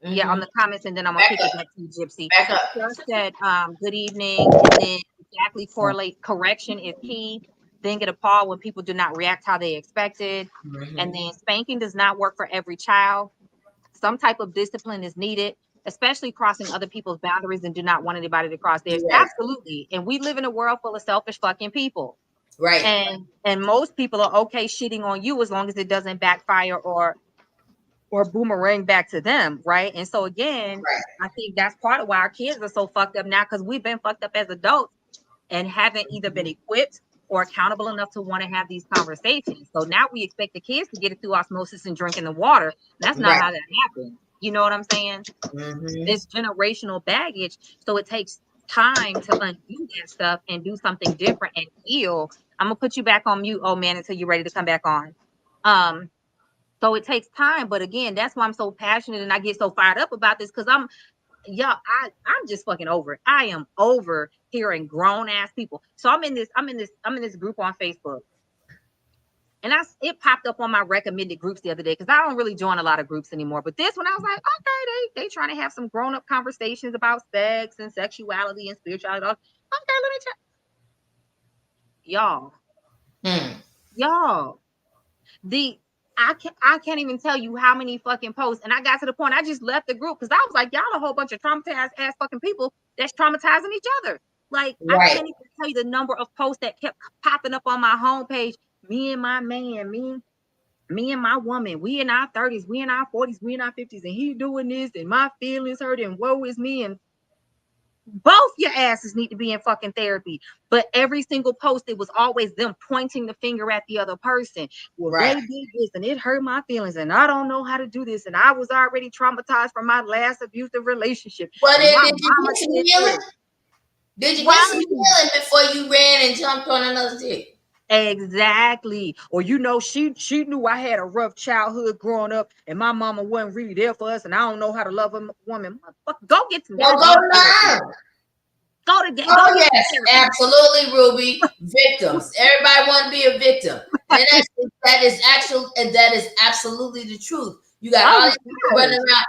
Mm-hmm. Yeah, on the comments, and then I'm gonna pick it back to you, Gypsy. Back up. First said, good evening, and then exactly correlate. Correction is key. Then get appalled when people do not react how they expected. Mm-hmm. And then spanking does not work for every child. Some type of discipline is needed, especially crossing other people's boundaries and do not want anybody to cross theirs. Yeah. Absolutely. And we live in a world full of selfish fucking people. Right. And most people are okay shitting on you as long as it doesn't backfire or boomerang back to them, right? And so again, right. I think that's part of why our kids are so fucked up now, because we've been fucked up as adults and haven't either been equipped or accountable enough to want to have these conversations. So now we expect the kids to get it through osmosis and drinking the water. That's not right. how that happens. You know what I'm saying? Mm-hmm. It's generational baggage. So it takes time to undo that stuff and do something different and heal. I'm gonna put you back on mute, oh man, until you're ready to come back on. So it takes time, but again, that's why I'm so passionate and I get so fired up about this, because I'm just fucking over it. I am over hearing grown ass people. So I'm in this group on Facebook, and it popped up on my recommended groups the other day, because I don't really join a lot of groups anymore. But this one, I was like, okay, they trying to have some grown up conversations about sex and sexuality and spirituality. Okay, let me check. Y'all, I can't even tell you how many fucking posts. And I got to the point, I just left the group, because I was like, y'all a whole bunch of traumatized ass fucking people that's traumatizing each other. Like, right. I can't even tell you the number of posts that kept popping up on my homepage. Me and my man, me and my woman, we in our 30s, we in our 40s, we in our 50s, and he doing this, and my feelings hurt, and woe is me. And both your asses need to be in fucking therapy. But every single post, it was always them pointing the finger at the other person. Well, right. They did this and it hurt my feelings, and I don't know how to do this, and I was already traumatized from my last abusive relationship. Well, did you get some healing? Did you get some healing before you ran and jumped on another dick? Exactly. Or she knew I had a rough childhood growing up, and my mama wasn't really there for us, and I don't know how to love a woman. Go get some. Go learn. Go to get. Oh yes, absolutely, Ruby. Victims. Everybody want to be a victim, and that is absolutely the truth. You got all these people running around.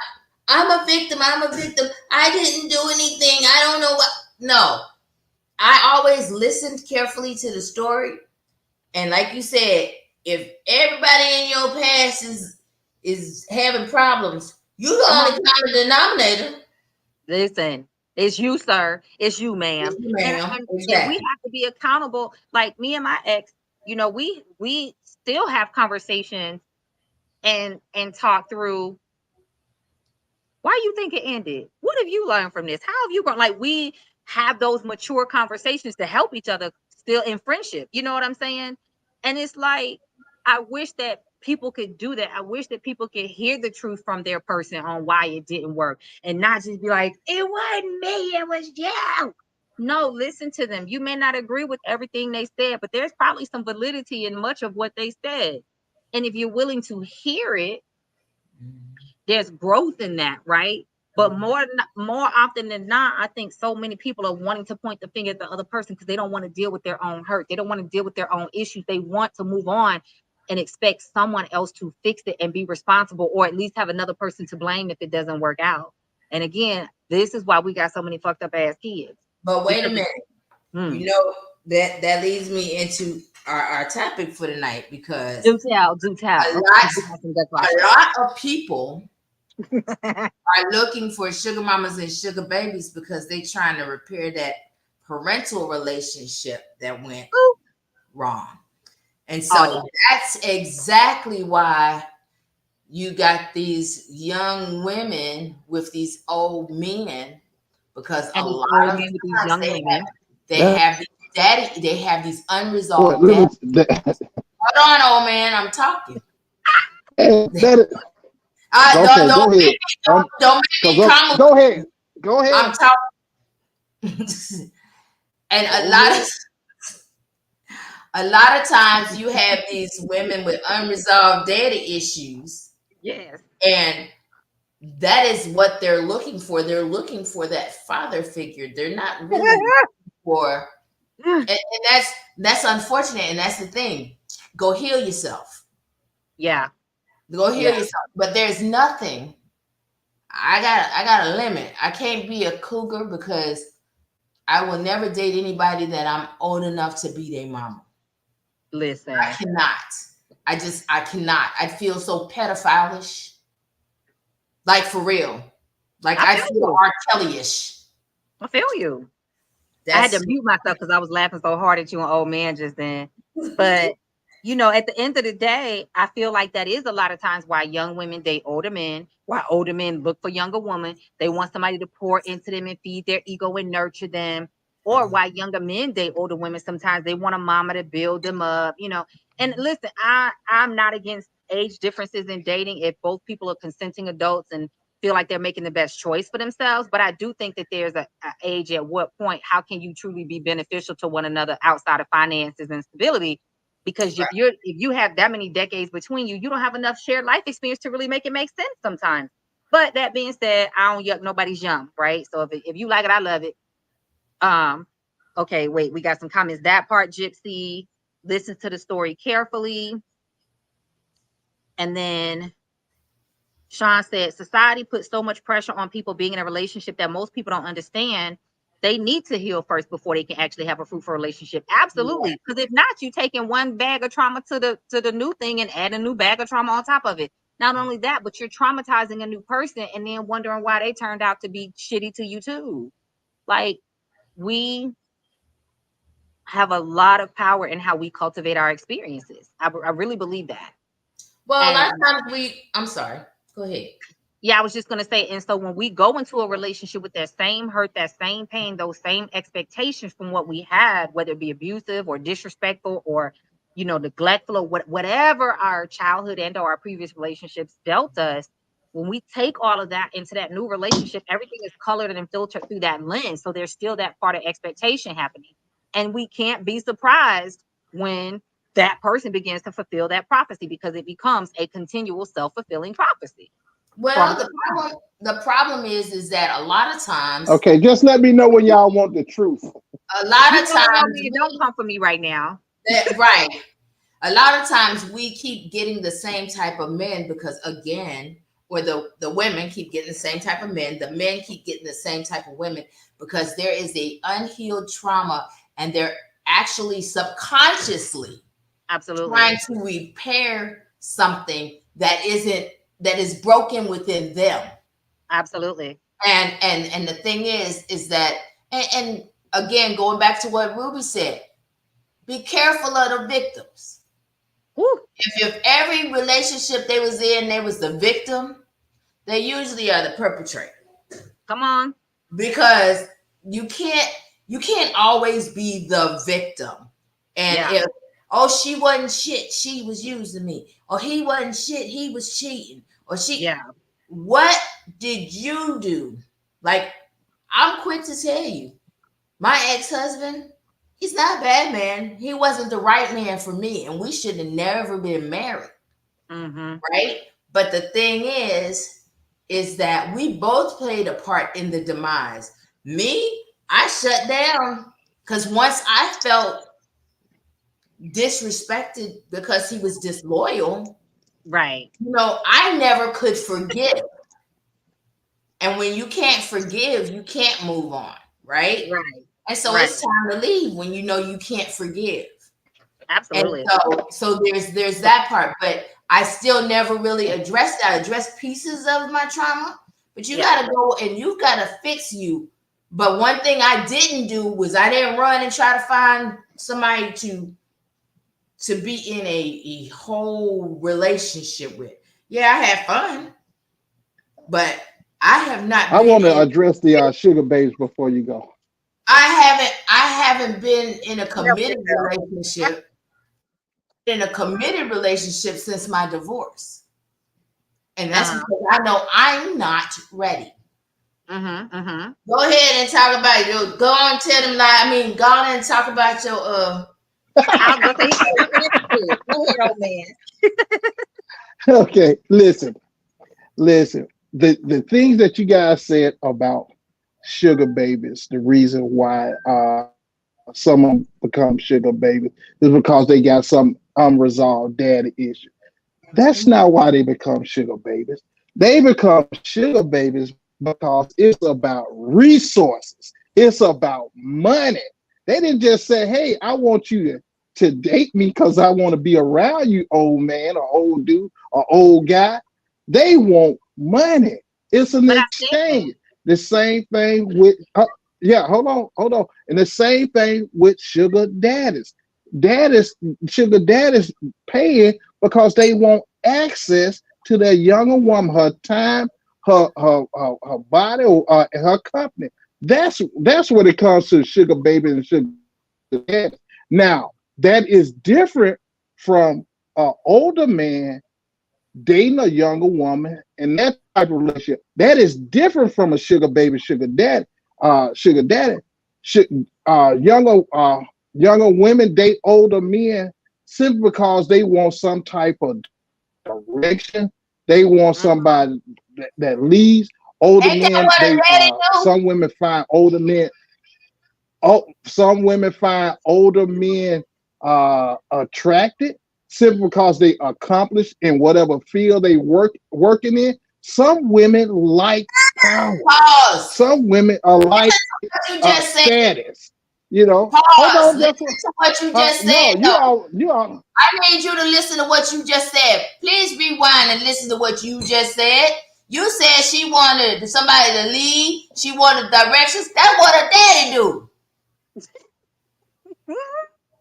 I'm a victim. I didn't do anything. I don't know what. No, I always listened carefully to the story, and like you said, if everybody in your past is having problems, you're the only common denominator. Listen. It's you, sir. It's you, ma'am. And we have to be accountable. Like me and my ex, we still have conversations and talk through. Why you think it ended? What have you learned from this? How have you grown? Like, we have those mature conversations to help each other still in friendship. You know what I'm saying? And it's like, I wish that people could do that. I wish that people could hear the truth from their person on why it didn't work, and not just be like, it wasn't me, it was you. No, listen to them. You may not agree with everything they said, but there's probably some validity in much of what they said. And if you're willing to hear it, there's growth in that, right? But more often than not, I think so many people are wanting to point the finger at the other person because they don't want to deal with their own hurt. They don't want to deal with their own issues. They want to move on and expect someone else to fix it and be responsible, or at least have another person to blame if it doesn't work out. And again, this is why we got so many fucked up ass kids. But wait a minute. That leads me into our topic for tonight, because do tell. A lot of people are looking for sugar mamas and sugar babies because they're trying to repair that parental relationship that went wrong. And so that's exactly why you got these young women with these old men, because a lot of times They have these What? unresolved daddy. Hold on, old man, I'm talking. Okay, go ahead. Don't make me come. Go ahead. Go ahead. I'm talking. And a lot of times you have these women with unresolved daddy issues. Yes. And that is what they're looking for. They're looking for that father figure. They're not really looking for, and that's unfortunate. And that's the thing. Go heal yourself. Yeah. Go heal yourself. But there's nothing. I got a limit. I can't be a cougar because I will never date anybody that I'm old enough to be their mama. Listen. I cannot. I cannot. I feel so pedophile-ish. Like for real. Like I feel R. Kelly-ish. I feel you. I had to mute myself because I was laughing so hard at you, an old man, just then. But you know, at the end of the day, I feel like that is a lot of times why young women date older men, why older men look for younger women. They want somebody to pour into them and feed their ego and nurture them. Or why younger men date older women. Sometimes they want a mama to build them up, you know. And listen, I'm not against age differences in dating if both people are consenting adults and feel like they're making the best choice for themselves. But I do think that there's a age at what point, how can you truly be beneficial to one another outside of finances and stability? Because if you have that many decades between you, you don't have enough shared life experience to really make it make sense sometimes. But that being said, I don't yuck nobody's yum, right? So if you like it, I love it. Okay, wait, we got some comments. That part, Gypsy, listen to the story carefully. And then Sean said, society puts so much pressure on people being in a relationship that most people don't understand. They need to heal first before they can actually have a fruitful relationship. Absolutely. Because if not, you're taking one bag of trauma to the new thing and add a new bag of trauma on top of it. Not only that, but you're traumatizing a new person and then wondering why they turned out to be shitty to you too. Like, we have a lot of power in how we cultivate our experiences. I really believe that. Well, a lot of times I'm sorry. Go ahead. Yeah, I was just going to say, and so when we go into a relationship with that same hurt, that same pain, those same expectations from what we had, whether it be abusive or disrespectful or, you know, neglectful or whatever our childhood and or our previous relationships dealt us, when we take all of that into that new relationship, everything is colored and filtered through that lens. So there's still that part of expectation happening. And we can't be surprised when that person begins to fulfill that prophecy because it becomes a continual self-fulfilling prophecy. Well, the problem is that a lot of times. Okay, just let me know when y'all want the truth. A lot of times, you don't come for me right now. Right. A lot of times we keep getting the same type of men because again, or the women keep getting the same type of men. The men keep getting the same type of women because there is a unhealed trauma, and they're actually subconsciously trying to repair something that is broken within them. Absolutely. And the thing is that and again, going back to what Ruby said, be careful of the victims. Woo. If every relationship they was in, they was the victim, they usually are the perpetrator. Come on. Because you can't always be the victim. And if she wasn't shit, she was using me. Or he wasn't shit, he was cheating. Or what did you do? Like, I'm quick to tell you, my ex-husband, he's not a bad man. He wasn't the right man for me, and we should have never been married. Mm-hmm. Right? But the thing is that we both played a part in the demise. Me, I shut down because once I felt disrespected because he was disloyal, right? You know, I never could forgive. And when you can't forgive, you can't move on, right? Right. And so it's time to leave when you know you can't forgive. Absolutely. And so there's that part, but I still never really addressed that. I addressed pieces of my trauma, but you got to go and you got to fix you. But one thing I didn't do was I didn't run and try to find somebody to be in a whole relationship with. Yeah, I had fun, but I have not. I want to address the sugar babes before you go. I haven't been in a committed Yeah. relationship since my divorce. And that's because I know I'm not ready. Go ahead and talk about you. Go on and tell them go on and talk about your I was gonna say he's jumping into it. Go ahead, old man. Okay, listen. The things that you guys said about sugar babies, the reason why some of them become sugar babies is because they got some unresolved daddy issue. That's not why they become sugar babies. They become sugar babies because it's about resources. It's about money. They didn't just say, hey, I want you to date me because I want to be around you, old man or old dude or old guy. They want money. It's an exchange. The same thing with, hold on. And the same thing with sugar daddies. Sugar daddies paying because they want access to their younger woman, her time, her body, or her company. That's what it comes to sugar baby and sugar daddy. Now, that is different from an older man dating a younger woman and that type of relationship. That is different from a sugar baby, sugar daddy. Younger women date older men simply because they want some type of direction. They want somebody that leads. Older men, some women find older men. Some women find older men attracted simply because they accomplished in whatever field they working in. Some women like power. Some women are like status. You know, hold on. Listen to what you just said. No, you all. I need you to listen to what you just said. Please rewind and listen to what you just said. You said she wanted somebody to lead. She wanted directions. That's what a daddy do.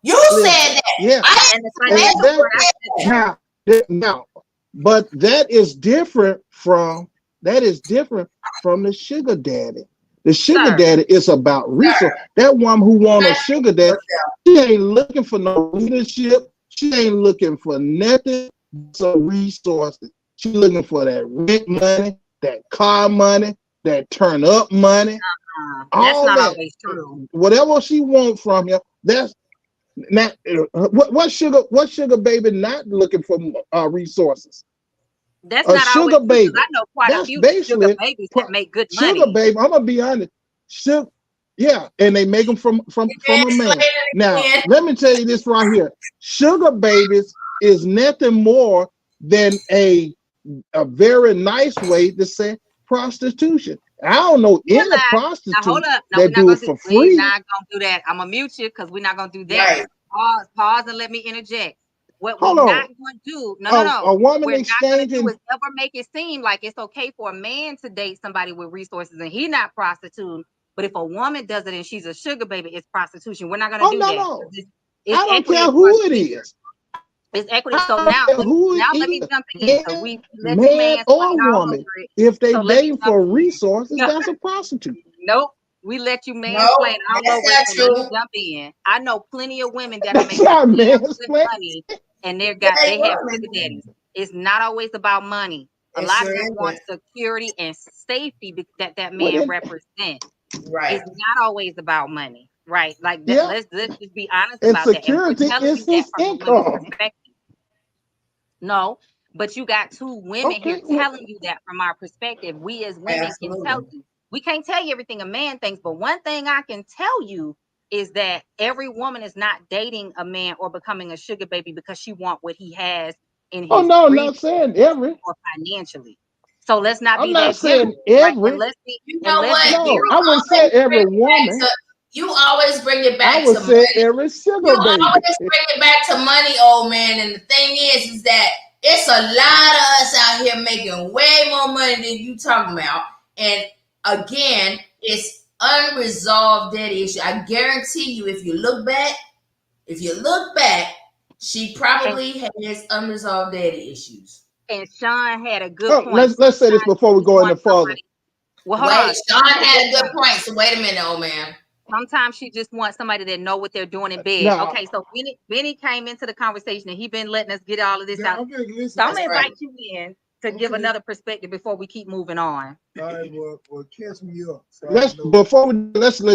You said that. Yeah. Now, but that is different from the sugar daddy. The sugar daddy is about resource. That woman who want a sugar daddy, she ain't looking for no leadership. She ain't looking for nothing but resources. She looking for that rent money, that car money, that turn up money. That's not always true. Whatever she wants from you, that's not what sugar baby not looking for resources. That's not sugar always baby. I know quite a few sugar babies that make good money. Sugar baby, I'm gonna be honest. And they make them from a man. Now, let me tell you this right here. Sugar babies is nothing more than a very nice way to say prostitution. I don't know any prostitute that do it for free. We're not gonna do that. I'm gonna mute you because we're not gonna do that. Right. Pause and let me interject. What we're not going to do, no. A woman we're not going to do exchanging is ever make it seem like it's okay for a man to date somebody with resources and he's not prostituting. But if a woman does it and she's a sugar baby, it's prostitution. We're not going to do that. No. I don't care who it is. It's equity. So now let me jump in. So we let man or woman, if they date for resources, that's a prostitute. Nope. We let you mansplain all over. So let me jump in. I know plenty of women that are making good money. And they have sugar daddies. It's not always about money. A lot of them want security and safety that man represents. Right. It's not always about money. Right. Like that. Yeah. Let's just be honest about security that. Is his income. No, but you got two women here telling you that from our perspective. We as women can tell you. We can't tell you everything a man thinks, but one thing I can tell you is that every woman is not dating a man or becoming a sugar baby because she wants what he has in his I'm not saying every or financially. So let's not be I'm not that saying every. Let's be, I would say every woman. You always bring it back I would to say money. Every sugar you baby. always bring it back to money, old man. And the thing is that it's a lot of us out here making way more money than you talking about. And again, it's unresolved daddy issue. I guarantee you, if you look back, she probably has unresolved daddy issues. And Sean had a good point. Let's say this before we go any further. Well, Sean had a good point. So wait a minute, old man. Sometimes she just wants somebody that know what they're doing in bed. Now, Okay, so Benny came into the conversation and he been letting us get all of this Yeah, out. I'm just listening. So I'm gonna That's invite right. you in to give Okay. another perspective before we keep moving on. All right, well, catch me up. So let's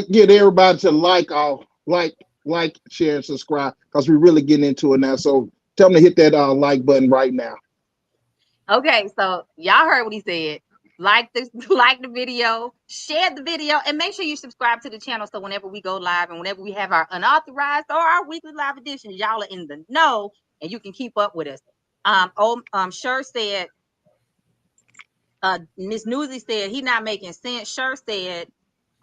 get everybody to like, share, and subscribe because we're really getting into it now. So tell them to hit that like button right now. Okay, so y'all heard what he said. Like this, like the video, share the video, and make sure you subscribe to the channel so whenever we go live and whenever we have our unauthorized or our weekly live editions, y'all are in the know and you can keep up with us. Sure said, Miss Newsy said he not making sense. Sure said,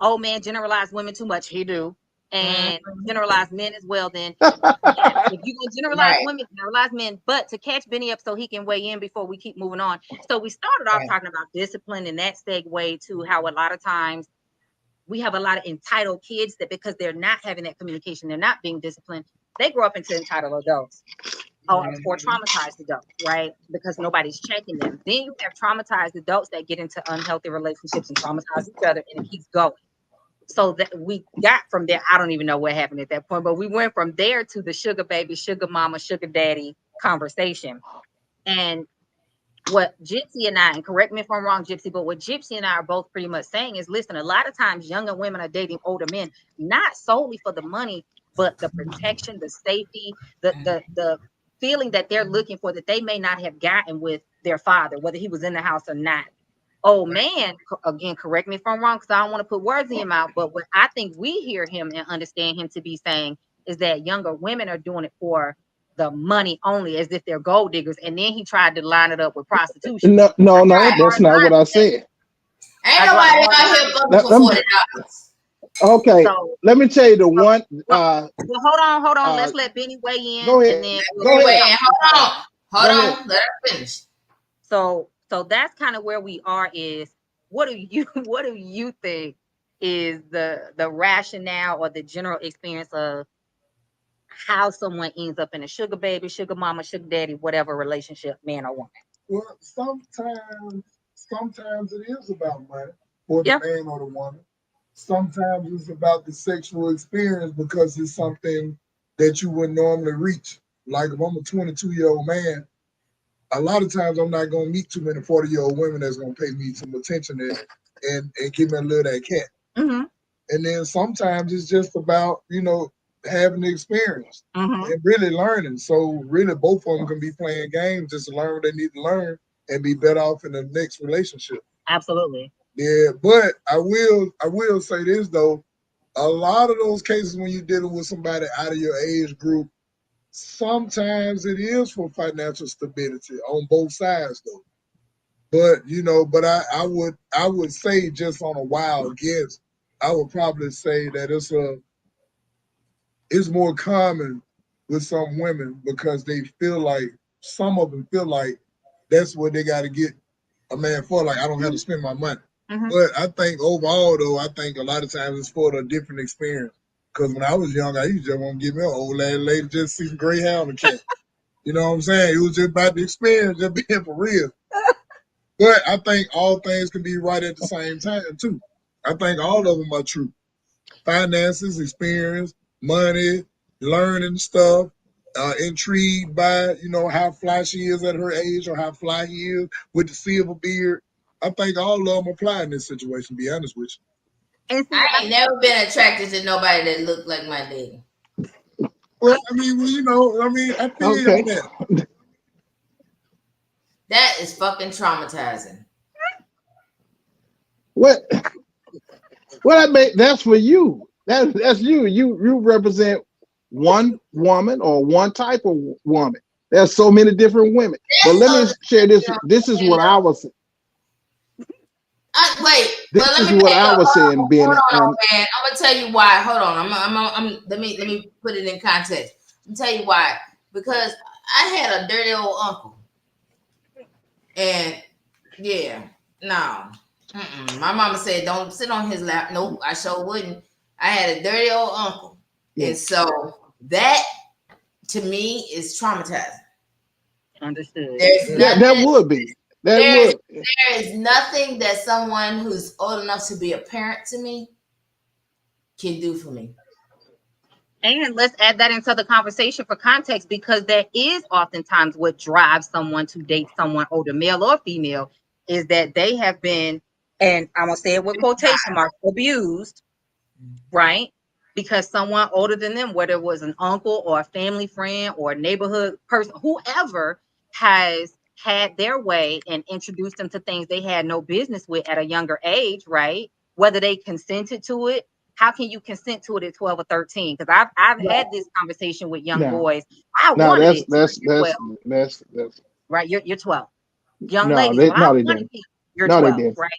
oh man, generalize women too much. He do. And generalize men as well. Then yes, if you're gonna generalize Right. women, generalize men. But to catch Benny up so he can weigh in before we keep moving on. So we started off Right. talking about discipline, and that segue to how a lot of times we have a lot of entitled kids that because they're not having that communication, they're not being disciplined, they grow up into entitled adults. Or traumatized adults, right? Because nobody's checking them. Then you have traumatized adults that get into unhealthy relationships and traumatize each other, and it keeps going. So that we got from there, I don't even know what happened at that point, but we went from there to the sugar baby, sugar mama, sugar daddy conversation. And what Gypsy and I, and correct me if I'm wrong, Gypsy, but what Gypsy and I are both pretty much saying is, listen, a lot of times younger women are dating older men, not solely for the money, but the protection, the safety, the feeling that they're looking for that they may not have gotten with their father, whether he was in the house or not. Oh man, again, correct me if I'm wrong, because I don't want to put words in your mouth, but what I think we hear him and understand him to be saying is that younger women are doing it for the money only, as if they're gold diggers. And then he tried to line it up with prostitution. No, that's not what I said. Ain't nobody out here fucking for $40. Okay, So let me tell you the one. well, hold on. Let's let Benny weigh in. Go ahead. And then Go ahead. Hold on. Let her finish. So that's kind of where we are. Is what do you think is the rationale or the general experience of how someone ends up in a sugar baby, sugar mama, sugar daddy, whatever relationship, man or woman? Well, sometimes it is about money for the man or the woman. Sometimes it's about the sexual experience because it's something that you wouldn't normally reach. Like if I'm a 22-year-old man, a lot of times I'm not gonna meet too many 40-year-old women that's gonna pay me some attention and give me a little of that cat. Mm-hmm. And then sometimes it's just about, having the experience and really learning. So really both of them can be playing games just to learn what they need to learn and be better off in the next relationship. Absolutely. Yeah, but I will say this though, a lot of those cases when you're dealing with somebody out of your age group, sometimes it is for financial stability on both sides though. But I would say just on a wild guess, I would probably say that it's more common with some women because some of them feel like that's what they got to get a man for. Like I don't have to spend my money. But I think overall though, I think a lot of times it's for a different experience. Because when I was young, I used to just want to give me an old lady just see some gray hair on the cat. You know what I'm saying? It was just about the experience, just being for real. But I think all things can be right at the same time too. I think all of them are true. Finances, experience, money, learning stuff, intrigued by, how fly she is at her age or how fly he is with the silver beard. I think all of them apply in this situation, to be honest with you. And see, I ain't never been attracted to nobody that looked like my daddy. Well, I feel you on that. That is fucking traumatizing. What? That's for you. That's you. You represent one woman or one type of woman. There's so many different women. But let me share this. This is what I was. This is what I was saying, Ben. Hold on, man. I'm gonna tell you why. Hold on. Let me put it in context. I'm tell you why. Because I had a dirty old uncle, and yeah, no. My mama said don't sit on his lap. Nope, I sure wouldn't. I had a dirty old uncle, and so that to me is traumatizing. Understood. That would be. There is nothing that someone who's old enough to be a parent to me can do for me. And let's add that into the conversation for context, because that is oftentimes what drives someone to date someone older, male or female, is that they have been, and I'm going to say it with quotation marks, abused, right? Because someone older than them, whether it was an uncle or a family friend or a neighborhood person, whoever has had their way and introduced them to things they had no business with at a younger age, right? Whether they consented to it. How can you consent to it at 12 or 13? Because I've had this conversation with young boys. I wanted it. That's right. You're 12. Young no, ladies, they well, I no, they wanted didn't. it. You're No, they 12, didn't. right?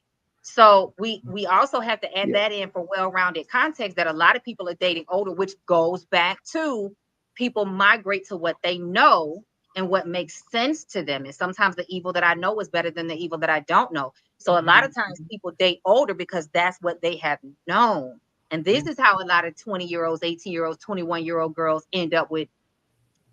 So we also have to add Yeah. that in for well-rounded context, that a lot of people are dating older, which goes back to people migrate to what they know and what makes sense to them. And sometimes the evil that I know is better than the evil that I don't know. So a lot of times people date older because that's what they have known. And this is how a lot of 20-year-olds, 18-year-olds, 21-year-old girls end up with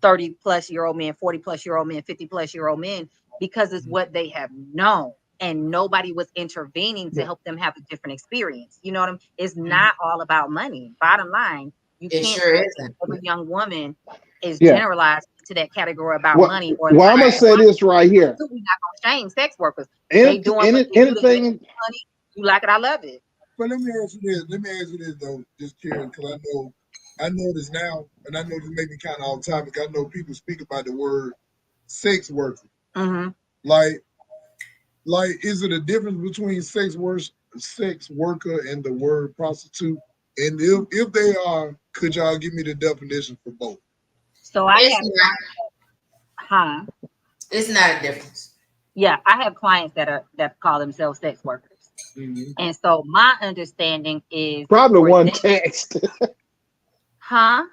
30-plus-year-old men, 40-plus-year-old men, 50-plus-year-old men, because it's what they have known. And nobody was intervening to help them have a different experience. You know what I mean? It's not all about money. Bottom line, you It can't sure say isn't. every young woman is Yeah. generalized to that category about Well, money. Or I'm gonna say this right here. we're not gonna shame sex workers. They doing what they do, they make Anything. money. You like it, I love it. But let me ask you this though, just curious, because I know this now, and I know this may be kind of off topic. I know people speak about the word sex worker. Mm-hmm. Like, is it a difference between sex worker and the word prostitute? And if they are, could y'all give me the definition for both? So It's not a difference. Yeah, I have clients that call themselves sex workers. Mm-hmm. And so my understanding is Probably one text. Huh?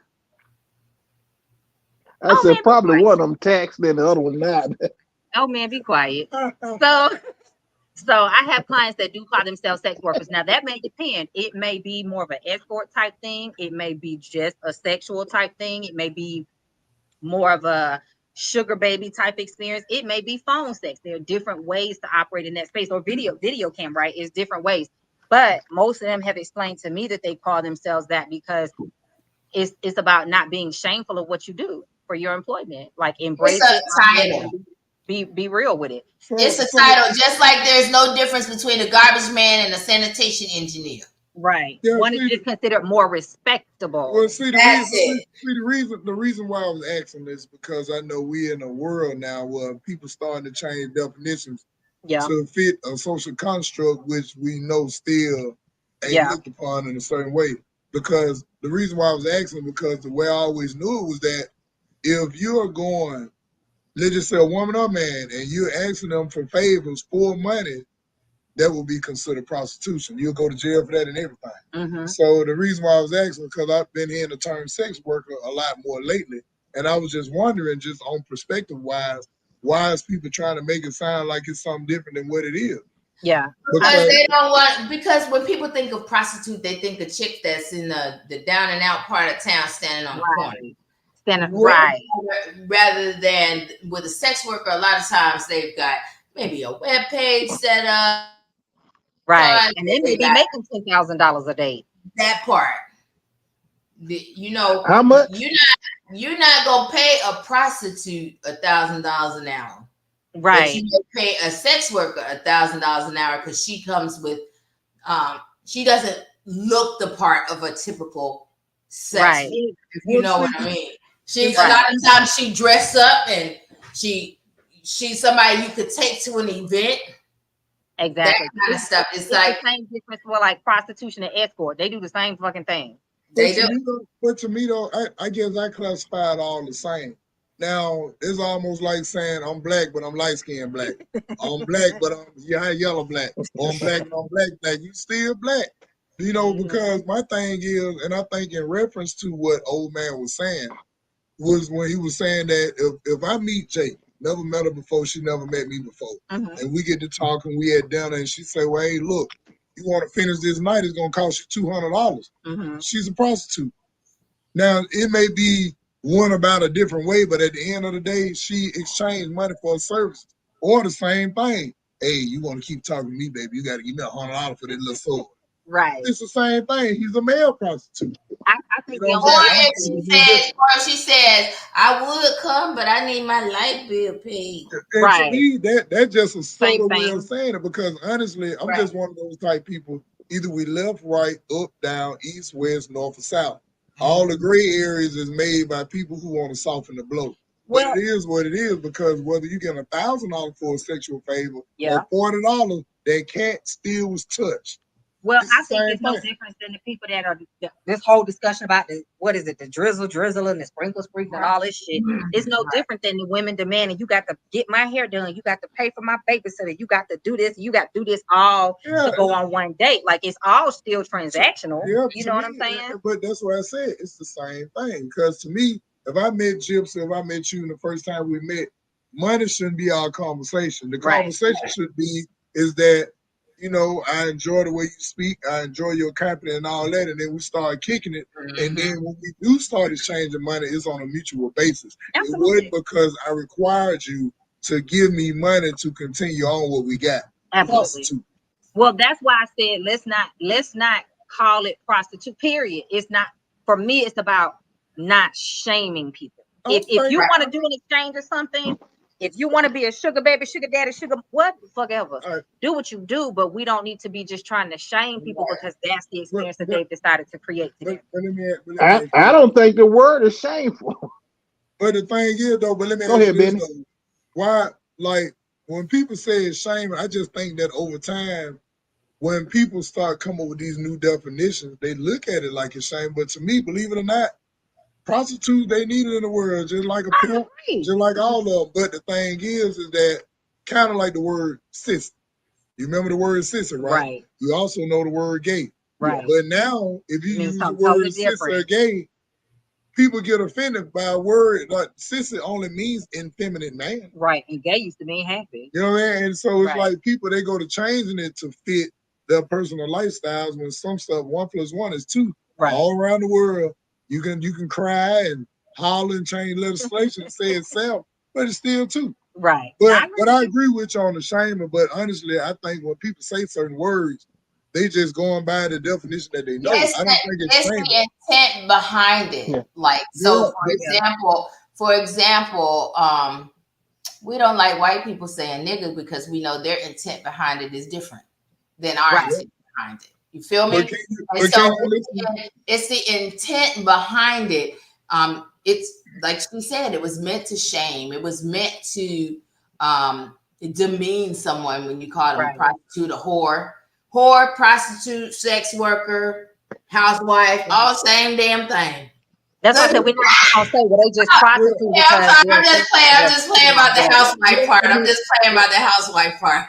I said probably one of them text and the other one not. Oh man, be quiet. So I have clients that do call themselves sex workers. Now that may depend. It may be more of an escort type thing. It may be just a sexual type thing. It may be more of a sugar baby type experience. It may be phone sex. There are different ways to operate in that space, or video cam, right? It's different ways. But most of them have explained to me that they call themselves that because it's about not being shameful of what you do for your employment. Like embrace it. Title. Be real with it. It's a title, just like there's no difference between a garbage man and a sanitation engineer. Right. Yeah, one is just considered more respectable. Well, the reason why I was asking this, because I know we in a world now where people starting to change definitions to fit a social construct, which we know still ain't looked upon in a certain way. Because the reason why I was asking, because the way I always knew it was that if you're going, let's just say a woman or man, and you're asking them for favors for money, that will be considered prostitution. You'll go to jail for that and everything. Mm-hmm. So the reason why I was asking, because I've been hearing the term sex worker a lot more lately, and I was just wondering, just on perspective wise, why is people trying to make it sound like it's something different than what it is? Yeah. Because they don't want, because when people think of prostitute, they think a chick that's in the down and out part of town standing on the corner. Right. Rather than with a sex worker, a lot of times they've got maybe a web page set up. Right. And they may be making $10,000 a day. That part. You know, how much? You're not gonna pay a prostitute $1,000 an hour. Right. But you may pay a sex worker $1,000 an hour because she comes with she doesn't look the part of a typical sex worker, if you know what I mean. A lot of times she dress up and she's somebody you could take to an event. Exactly. That kind of stuff. It's like the same difference for like prostitution and escort. They do the same fucking thing. They do. But to me though, I guess I classify it all the same. Now it's almost like saying I'm black, but I'm light skinned black. I'm black, but I'm yellow black. Or I'm black, but I'm black. You still black. You know, because my thing is, and I think in reference to what old man was saying, was when he was saying that if I meet Jake, never met her before, she never met me before, and we get to talking, we at dinner, and she say, well, hey, look, you want to finish this night, it's going to cost you $200. She's a prostitute. Now, it may be one about a different way, but at the end of the day, she exchanged money for a service, or the same thing. Hey, you want to keep talking to me, baby, you got to give me $100 for this little sword. Right. It's the same thing. He's a male prostitute. I think You know the what only I'm saying? Or she says, I would come, but I need my light bill paid. And right. to me, that's just a Same subtle way thing. of saying it, because honestly, I'm Right. just one of those type people. Either we left, right, up, down, east, west, north, or south. All the gray areas is made by people who want to soften the blow. Well, But it is what it is, because whether you get $1,000 for a sexual favor yeah. or $40, that cat still was touched. Well, It's I the think same there's no thing. difference than the people that are this whole discussion about the what is it, the drizzle and the sprinkle and all this shit. It's no different than the women demanding you got to get my hair done, you got to pay for my babysitter, you got to do this, you got to do this all to go on one date. Like it's all still transactional. Yeah, You to know what me, I'm saying? But that's what I said. It's the same thing. Because to me, if I met Gypsy, if I met you, and the first time we met, money shouldn't be our conversation. The Right. conversation should be is that, you know, I enjoy the way you speak, I enjoy your company and all that, and then we start kicking it. And then when we do start exchanging money, it's on a mutual basis. Absolutely. It wasn't because I required you to give me money to continue on what we got. Absolutely. Well, that's why I said let's not call it prostitute. Period. It's not, for me. It's about not shaming people. If you want to do an exchange or something, if you want to be a sugar baby, sugar daddy, sugar what the fuck ever, do what you do. But we don't need to be just trying to shame people because that's the experience that they've decided to create together. I don't think the word is shameful. But the thing is, though, but let me Go ahead, Benny. though, why, like, when people say it's shame, I just think that over time, when people start coming up with these new definitions, they look at it like it's shame. But to me, believe it or not, prostitutes, they need it in the world, just like a pimp, just like all of them. But the thing is that kind of like the word sister. You remember the word sister, right? Right. You also know the word gay. Right. But now, if you use the word totally sister or gay, people get offended by a word like sister only means effeminate man. Right. And gay used to mean happy. You know what I mean? And so it's like people, they go to changing it to fit their personal lifestyles when some stuff 1 + 1 is 2. Right. All around the world, you can cry and holler and change legislation and say it's self, but it's still 2. Right. But I agree with you on the shaming. But honestly, I think when people say certain words, they just going by the definition that they know. I don't think it's the intent behind it. Yeah. Like, so for example, we don't like white people saying nigga because we know their intent behind it is different than our intent behind it. You feel me? It's the intent behind it. It's like she said, it was meant to shame. It was meant to demean someone when you call them a prostitute, a whore, prostitute, sex worker, housewife, all same damn thing. That's what I said. We're not gonna say, well, they just prostitute. I'm just playing about the housewife part. I'm just playing about the housewife part.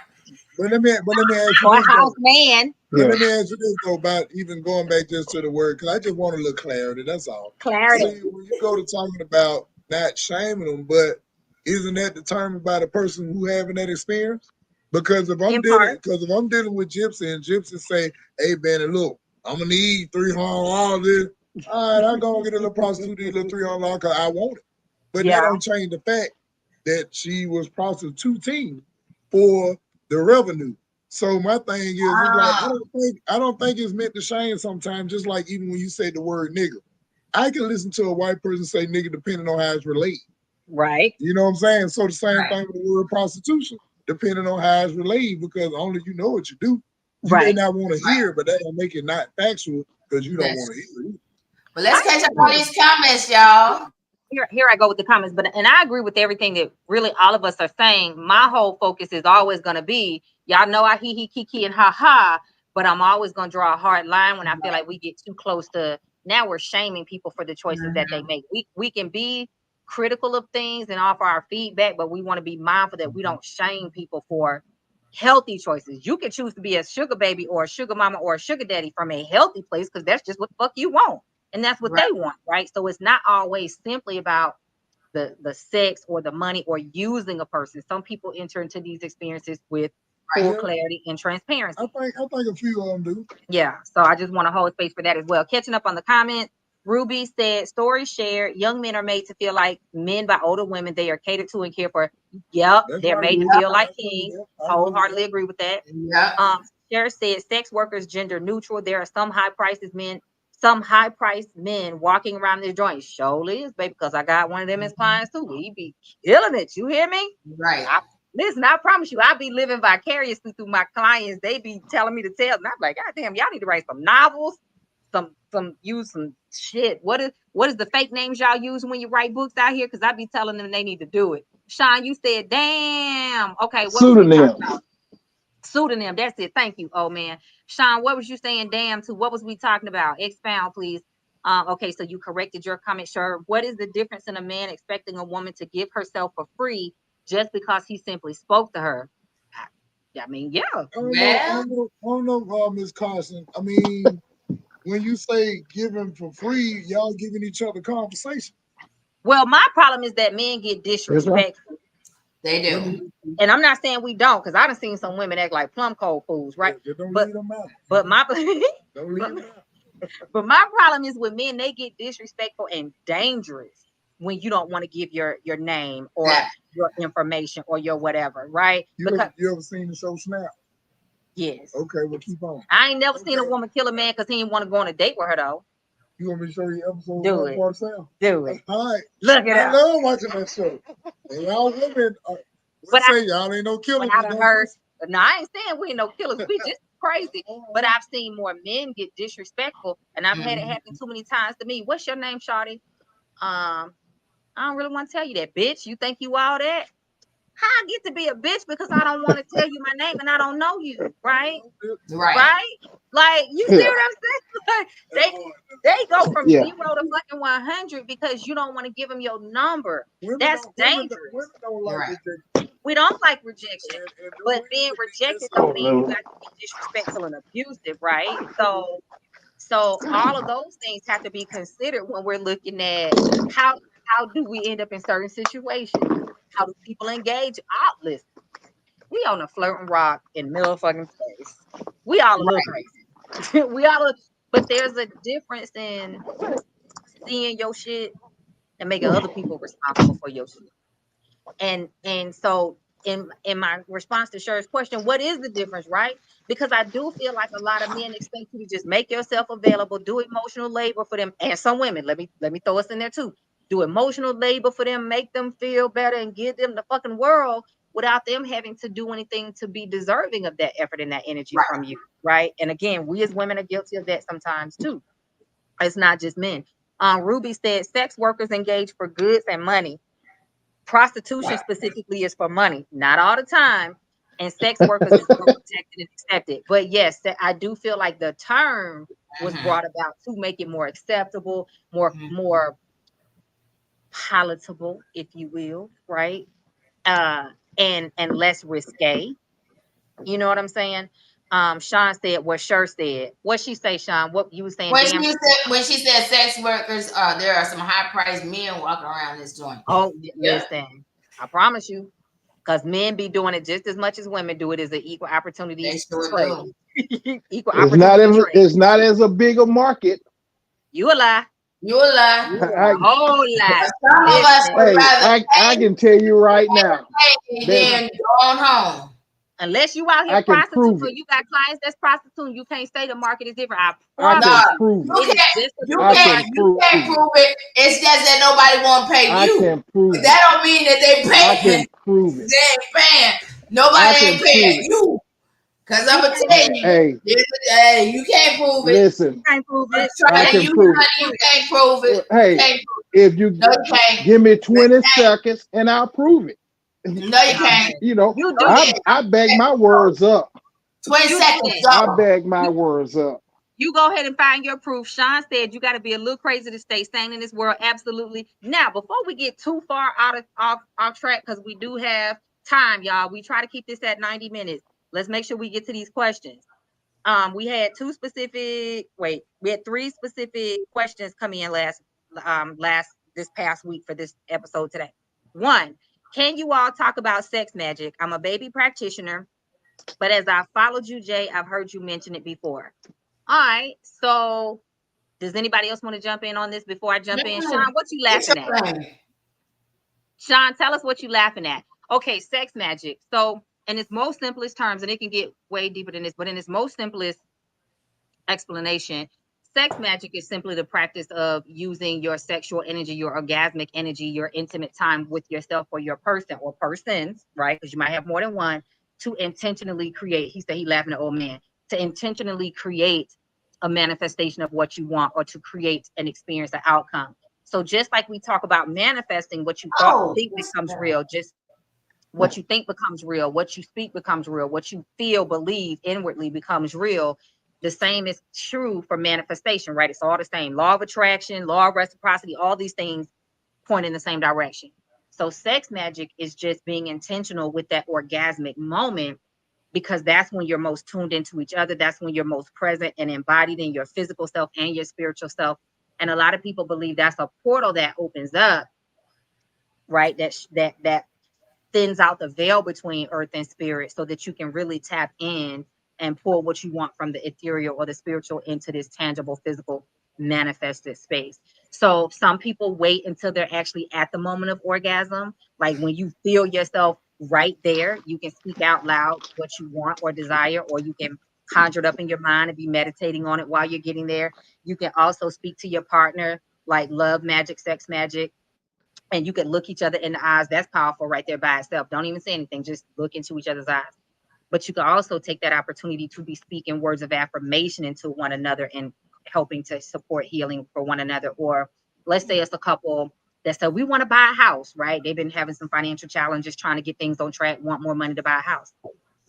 But let me ask you this, house man. Let me ask you this though, about even going back just to the word, because I just want a little clarity. That's all. Clarity. So when you go to talking about not shaming them, but isn't that determined by the person who having that experience? Because if I'm dealing with Gypsy and Gypsy say, "Hey, Benny, look, I'm gonna need $300. All right, I'm gonna get a little prostitute, a little $300 because I want it." But that don't change the fact that she was prostituting for the revenue. So my thing is, it's like I don't think it's meant to shame sometimes. Just like even when you say the word nigga, I can listen to a white person say nigga depending on how it's related. Right. You know what I'm saying? So the same thing with the word prostitution, depending on how it's related, because only you know what you do. You may not want to hear, but that don't make it not factual because you don't want to hear it. But let's catch up on these comments, y'all. Here I go with the comments, and I agree with everything that really all of us are saying. My whole focus is always going to be, y'all know I hee kiki and ha ha, but I'm always going to draw a hard line when I feel like we get too close to, now we're shaming people for the choices that they make. We can be critical of things and offer our feedback, but we want to be mindful that we don't shame people for healthy choices. You can choose to be a sugar baby or a sugar mama or a sugar daddy from a healthy place because that's just what the fuck you want. And that's what they want, right? So it's not always simply about the sex or the money or using a person. Some people enter into these experiences with full clarity and transparency. I think a few of them do. Yeah. So I just want to hold space for that as well. Catching up on the comments, Ruby said, story shared, young men are made to feel like men by older women. They are catered to and cared for. Yep. They're made to feel like kings. Wholeheartedly agree with that. Yeah. Cher said sex workers gender neutral. There are some high-priced men walking around this joint. Surely is, baby, because I got one of them as clients too. He be killing it. You hear me? Right. Listen, I promise you, I be living vicariously through my clients. They be telling me to tell, and I'm like, God damn, y'all need to write some novels, use some shit. What is the fake names y'all use when you write books out here? Because I be telling them they need to do it. Sean, you said, damn. Okay, what was we talking about? Pseudonym. That's it. Thank you, old man. Sean, what was you saying? Damn to what was we talking about? Expound, please. Okay, so you corrected your comment. Sure. What is the difference in a man expecting a woman to give herself for free just because he simply spoke to her? I mean, yeah. I don't know, Ms. Carson. I mean, when you say giving for free, y'all giving each other conversation. Well, my problem is that men get disrespectful. They do. And I'm not saying we don't, because I done seen some women act like plum cold fools, right? But my but my problem is with men, they get disrespectful and dangerous when you don't want to give your name or your information or your whatever, right? You ever seen the show Snap? Yes. Okay, well, keep on. I ain't never seen a woman kill a man because he didn't want to go on a date with her, though. You want me to show you episode Do 1 it. part 7? Do it. All right. Look it I up. love watching that show. And y'all women, y'all ain't no killers. I ain't saying we ain't no killers. We just crazy. But I've seen more men get disrespectful, and I've had it happen too many times to me. What's your name, shawty? I don't really want to tell you that, bitch. You think you all that? How I get to be a bitch because I don't want to tell you my name and I don't know you, right? Right? Like, you see what I'm saying? They go from 0 to fucking 100 because you don't want to give them your number. That's dangerous. Women don't like rejection. We don't like rejection, but being rejected don't mean you got to be disrespectful and abusive, right? So all of those things have to be considered when we're looking at how do we end up in certain situations? How do people engage? Listen, we on a flirting rock in middle of fucking space. We all a little crazy. But there's a difference in seeing your shit and making other people responsible for your shit. And so in my response to Sher's question, what is the difference, right? Because I do feel like a lot of men expect you to just make yourself available, do emotional labor for them, and some women. Let me throw us in there too. Do emotional labor for them, make them feel better, and give them the fucking world without them having to do anything to be deserving of that effort and that energy from you, right? And again, we as women are guilty of that sometimes too. It's not just men. Ruby said sex workers engage for goods and money. Prostitution specifically is for money, not all the time. And sex workers is protected and accepted. But yes, I do feel like the term was brought about to make it more acceptable, more palatable, if you will, right? And less risque. You know what I'm saying? Sean said what Cher said. What she say, Sean? What you were saying? When she said sex workers, there are some high priced men walking around this joint. Oh, listen, I promise you, because men be doing it just as much as women do it. Is an equal opportunity trade. Equal opportunity trade. It's not as a bigger market. You a lie. You a lie. A whole lie. Some of us would rather I can tell you right now. Then go on home. Unless you out here prostituting, or you got clients that's prostituting, you can't say the market is different. I promise you. You can't prove it. It's just that nobody want to pay you. I can prove it. That don't mean that they pay. I can prove it. They ain't paying. Nobody ain't paying you. Because I'm going to tell you. Hey, you can't prove it. Listen. You can't prove it. I can prove it. You can't prove it. Hey, if you give me 20 seconds and I'll prove it. No, you can't. You know, I bag my words up. 20 seconds. I bag my words up. You go ahead and find your proof. Sean said you got to be a little crazy to stay sane in this world. Absolutely. Now, before we get too far off track, because we do have time, y'all. We try to keep this at 90 minutes. Let's make sure we get to these questions. We had three specific questions come in this past week for this episode today. 1, can you all talk about sex magic? I'm a baby practitioner, but as I followed you, Jay, I've heard you mention it before. All right, so does anybody else want to jump in on this before I jump in? Sean, what you laughing at? Sean, tell us what you laughing at. Okay, sex magic. So in its most simplest terms, and it can get way deeper than this, but in its most simplest explanation, sex magic is simply the practice of using your sexual energy, your orgasmic energy, your intimate time with yourself or your person or persons, right? Because you might have more than one, to intentionally create. He said he laughing at old man, to intentionally create a manifestation of what you want or to create an experience, an outcome. So just like we talk about manifesting, what you think becomes real, just what you think becomes real, what you speak becomes real, what you feel, believe inwardly becomes real. The same is true for manifestation, right? It's all the same. Law of attraction, law of reciprocity, all these things point in the same direction. So sex magic is just being intentional with that orgasmic moment, because that's when you're most tuned into each other. That's when you're most present and embodied in your physical self and your spiritual self. And a lot of people believe that's a portal that opens up, right? That thins out the veil between earth and spirit so that you can really tap in and pull what you want from the ethereal or the spiritual into this tangible, physical, manifested space. So some people wait until they're actually at the moment of orgasm. Like when you feel yourself right there, you can speak out loud what you want or desire, or you can conjure it up in your mind and be meditating on it while you're getting there. You can also speak to your partner, like love magic, sex magic, and you can look each other in the eyes. That's powerful right there by itself. Don't even say anything, just look into each other's eyes. But you can also take that opportunity to be speaking words of affirmation into one another and helping to support healing for one another. Or let's say it's a couple that said, we want to buy a house, right? They've been having some financial challenges, trying to get things on track, want more money to buy a house.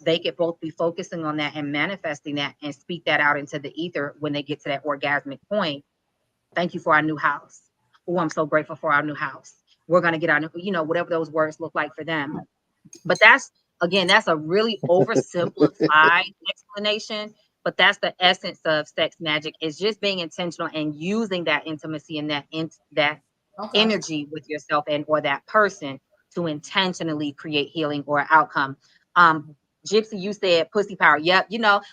They could both be focusing on that and manifesting that and speak that out into the ether when they get to that orgasmic point. Thank you for our new house. Oh, I'm so grateful for our new house. We're going to get our new, whatever those words look like for them. But that's, again, that's a really oversimplified explanation. But that's the essence of sex magic, is just being intentional and using that intimacy and that energy with yourself and or that person to intentionally create healing or outcome. Gypsy, you said pussy power. Yep.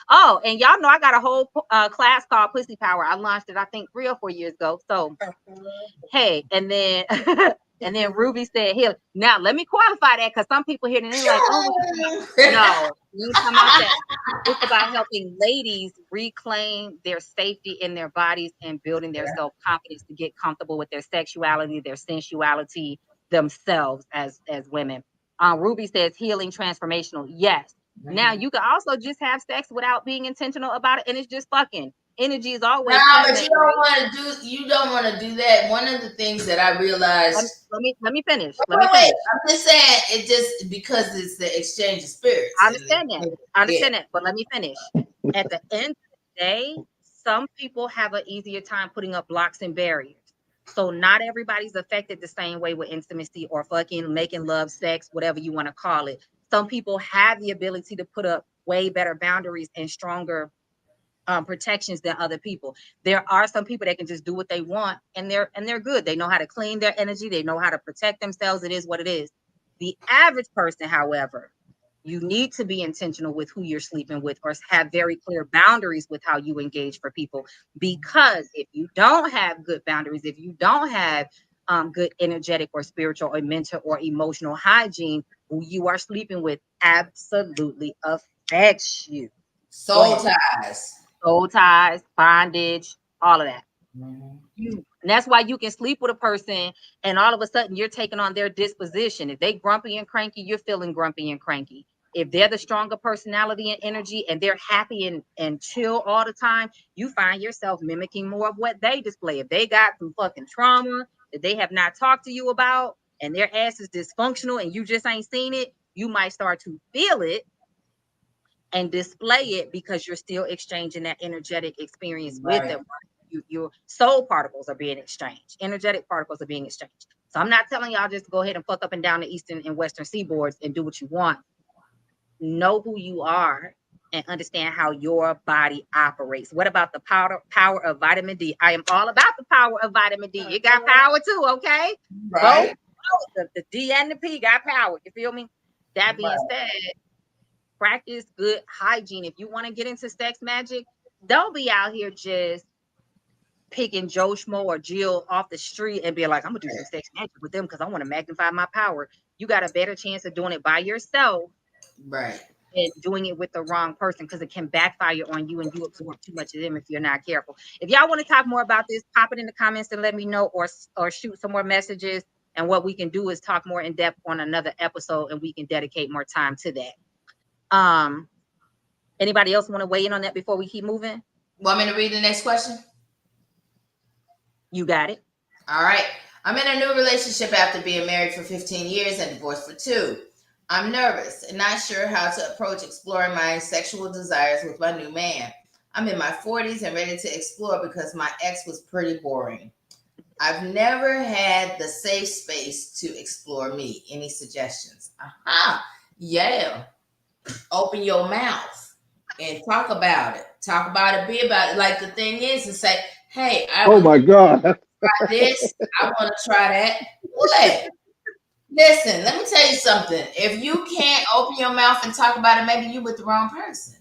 Oh, and y'all know I got a whole class called Pussy Power. I launched it, I think, 3 or 4 years ago. So, hey, and then and then Ruby said healing. Now, let me qualify that, because some people here and they're like, oh, no, you come out that. It's about helping ladies reclaim their safety in their bodies and building their self-confidence to get comfortable with their sexuality, their sensuality, themselves as women. Ruby says healing, transformational. Yes. Now you can also just have sex without being intentional about it, and it's just fucking. Energy is always. But you don't want to do. You don't want to do that. One of the things that I realized. Let me finish. Wait. I'm just saying it just because it's the exchange of spirits. I understand that. But let me finish. At the end of the day, some people have an easier time putting up blocks and barriers. So not everybody's affected the same way with intimacy or fucking, making love, sex, whatever you want to call it. Some people have the ability to put up way better boundaries and stronger protections than other people. There are some people that can just do what they want and they're good. They know how to clean their energy. They know how to protect themselves. It is what it is. The average person, however, you need to be intentional with who you're sleeping with, or have very clear boundaries with how you engage for people. Because if you don't have good boundaries, if you don't have good energetic or spiritual or mental or emotional hygiene, who you are sleeping with absolutely affects you. Soul ties, bondage, all of that. And that's why you can sleep with a person and all of a sudden you're taking on their disposition. If they grumpy and cranky, you're feeling grumpy and cranky. If they're the stronger personality and energy and they're happy and chill all the time, you find yourself mimicking more of what they display. If they got some fucking trauma that they have not talked to you about and their ass is dysfunctional and you just ain't seen it, you might start to feel it and display it because you're still exchanging that energetic experience with them. Your soul particles are being exchanged. Energetic particles are being exchanged. So I'm not telling y'all just to go ahead and fuck up and down the eastern and western seaboards and do what you want. Know who you are and understand how your body operates. What about the power of vitamin D? I am all about the power of vitamin D. You got power too, okay? Right. Both the D and the P got power. You feel me? That being said, practice good hygiene. If you want to get into sex magic, don't be out here just picking Joe Schmo or Jill off the street and be like, I'm gonna do some sex magic with them because I want to magnify my power. You got a better chance of doing it by yourself Right. And doing it with the wrong person, because it can backfire on you and you absorb too much of them if you're not careful. If y'all want to talk more about this, pop it in the comments and let me know, or shoot some more messages. And what we can do is talk more in depth on another episode, and we can dedicate more time to that. Anybody else want to weigh in on that before we keep moving? Want me to read the next question? You got it. All right. I'm in a new relationship after being married for 15 years and divorced for 2. I'm nervous and not sure how to approach exploring my sexual desires with my new man. I'm in my 40s and ready to explore because my ex was pretty boring. I've never had the safe space to explore me. Any suggestions? Aha. Yeah. Open your mouth and talk about it. Talk about it, be about it. Like the thing is to say, hey, Oh my God. try this. I want to try that. What? Listen, let me tell you something. If you can't open your mouth and talk about it, maybe you with the wrong person.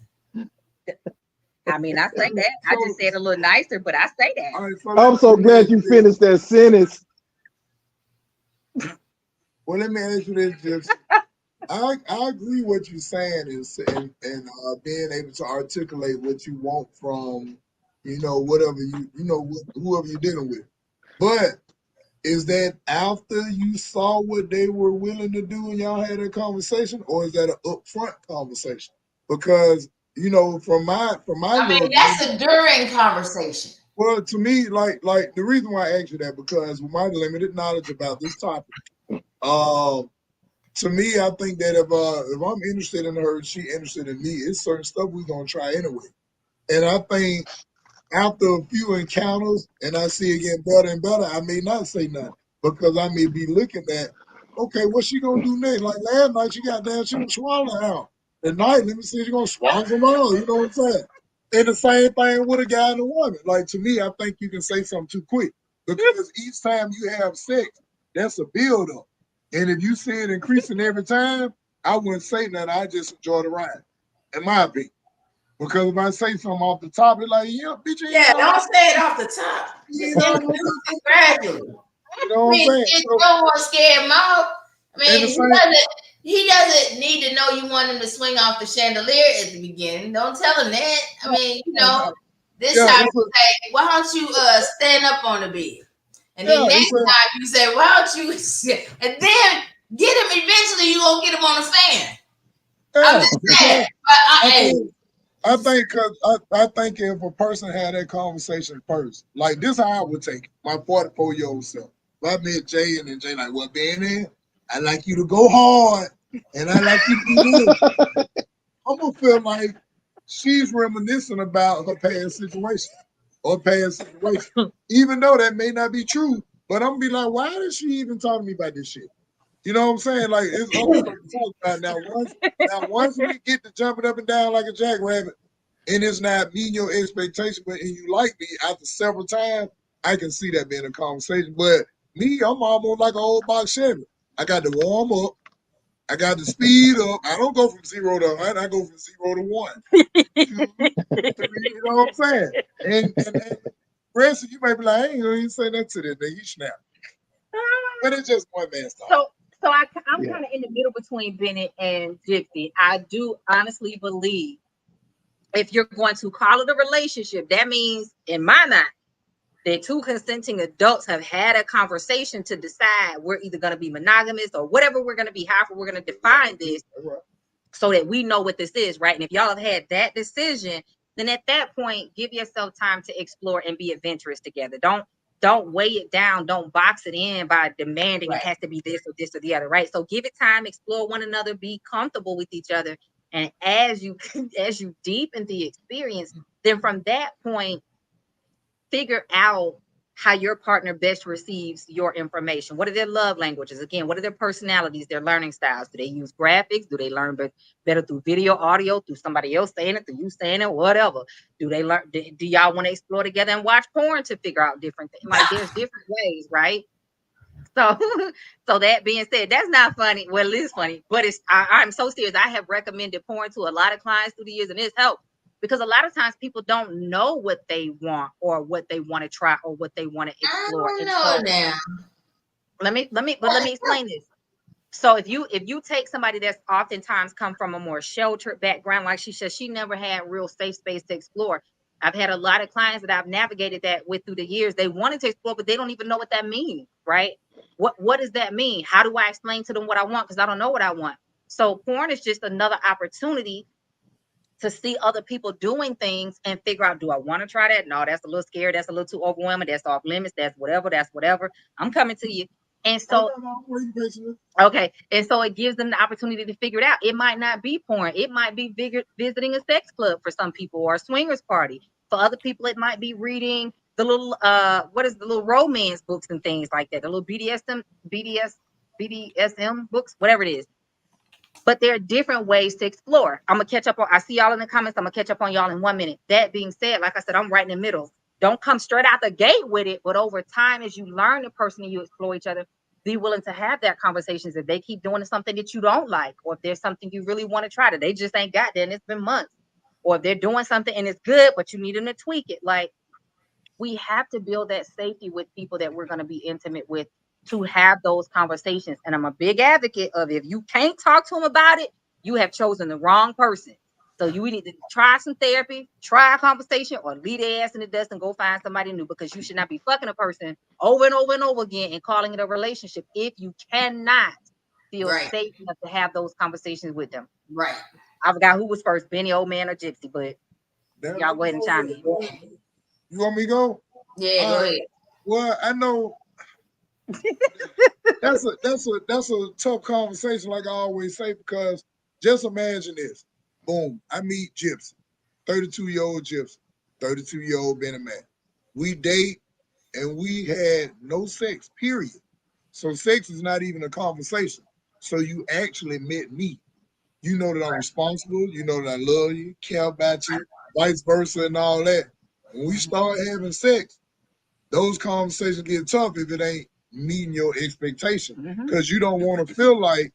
I mean, I say that. I just said a little nicer, but I say that. All right, I'm so glad you finished that sentence. Well, let me ask you this, Gypsy. I agree what you're saying is and being able to articulate what you want from whatever whoever you're dealing with. But is that after you saw what they were willing to do and y'all had a conversation, or is that an upfront conversation? Because from my that's a during conversation. Well, to me, like the reason why I asked you that, because with my limited knowledge about this topic, to me, I think that if I'm interested in her, she interested in me, it's certain stuff we're gonna try anyway. And I think after a few encounters and I see it getting better and better, I may not say nothing because I may be looking at, okay, what's she gonna do next? Like last night, she was swallowing out. Tonight, let me see, she's gonna swallow some more. You know what I'm saying? And the same thing with a guy and a woman. Like to me, I think you can say something too quick because each time you have sex, that's a build up. And if you see it increasing every time, I wouldn't say that. I just enjoy the ride, in my opinion. Because if I say something off the top, it's like, yeah, bitch, don't say it off the top. Just introduce it gradually. You know what I'm saying? It's no more scared mouth. I mean, he doesn't need to know you want him to swing off the chandelier at the beginning. Don't tell him that. I mean, this time you say, why don't you stand up on the bed? And then next time you say, why don't you? And then get him. Eventually, you gonna get him on the fan. Yeah. I'm just saying. I think if a person had that conversation first, like this, how I would take it. My 44-year-old self. If I met Jay and then Jay like, well, baby, I like you to go hard, and I like you to do this. I'm gonna feel like she's reminiscing about her past situation. Even though that may not be true, but I'm gonna be like, why is she even talking to me about this shit? You know what I'm saying? Like it's always talk about now. Once we get to jumping up and down like a jackrabbit, and it's not meeting your expectation, but and you like me after several times, I can see that being a conversation. But me, I'm almost like an old box Chevy. I got to warm up. I got to speed up. I don't go from 0 to 100. I go from 0 to 1. You know what I'm saying? And rest of you might be like, I ain't gonna even say that to that nigga. He snap. But it's just one man's talk. So I'm kind of in the middle between Bennett and Gypsy. I do honestly believe if you're going to call it a relationship, that means, in my mind, that 2 consenting adults have had a conversation to decide we're either going to be monogamous or whatever we're going to be, however we're going to define this, so that we know what this is, right? And if y'all have had that decision, then at that point, give yourself time to explore and be adventurous together. Don't weigh it down. Don't box it in by demanding it has to be this or the other, right? So give it time, explore one another, be comfortable with each other. And as you deepen the experience, then from that point, figure out how your partner best receives your information. What are their love languages? Again, what are their personalities, their learning styles? Do they use graphics? Do they learn better through video, audio, through somebody else saying it, through you saying it, whatever? Do they learn? Do y'all want to explore together and watch porn to figure out different things? Like there's different ways, right? So that being said, that's not funny. Well, it is funny, but I'm so serious. I have recommended porn to a lot of clients through the years, and it's helped. Because a lot of times people don't know what they want or what they want to try or what they want to explore. I don't know now. Let me explain this. So if you take somebody that's oftentimes come from a more sheltered background, like she said, she never had real safe space to explore. I've had a lot of clients that I've navigated that with through the years. They wanted to explore, but they don't even know what that means, right? What does that mean? How do I explain to them what I want? Because I don't know what I want. So porn is just another opportunity to see other people doing things and figure out, do I want to try that? No, that's a little scary. That's a little too overwhelming. That's off limits. That's whatever. That's whatever. I'm coming to you. And so, okay. And so it gives them the opportunity to figure it out. It might not be porn. It might be visiting a sex club for some people, or a swingers party. For other people, it might be reading the little, the little romance books and things like that. The little BDSM books, whatever it is. But there are different ways to explore. I'm going to catch up on, I see y'all in the comments. I'm going to catch up on y'all in 1 minute. That being said, like I said, I'm right in the middle. Don't come straight out the gate with it. But over time, as you learn the person and you explore each other, be willing to have that conversations. If they keep doing something that you don't like, or if there's something you really want to try that they just ain't got there and it's been months, or if they're doing something and it's good, but you need them to tweak it. Like, we have to build that safety with people that we're going to be intimate with, to have those conversations. And I'm a big advocate of, if you can't talk to them about it, you have chosen the wrong person. So you need to try some therapy, try a conversation, or leave their ass in the dust and go find somebody new, because you should not be fucking a person over and over and over again and calling it a relationship if you cannot feel safe enough to have those conversations with them. Right. I forgot who was first, Benny, Old Man, or Gypsy, but y'all go ahead and chime in. You want me to go? Yeah, go ahead. Well, I know that's a tough conversation, like I always say, because just imagine this. Boom, I meet Gypsy, 32-year-old Gypsy, 32-year-old Benny Man. We date and we had no sex, period. So sex is not even a conversation. So you actually met me. You know that I'm responsible. You know that I love you, care about you, vice versa, and all that. When we start having sex, those conversations get tough if it ain't meeting your expectation, because you don't want to feel like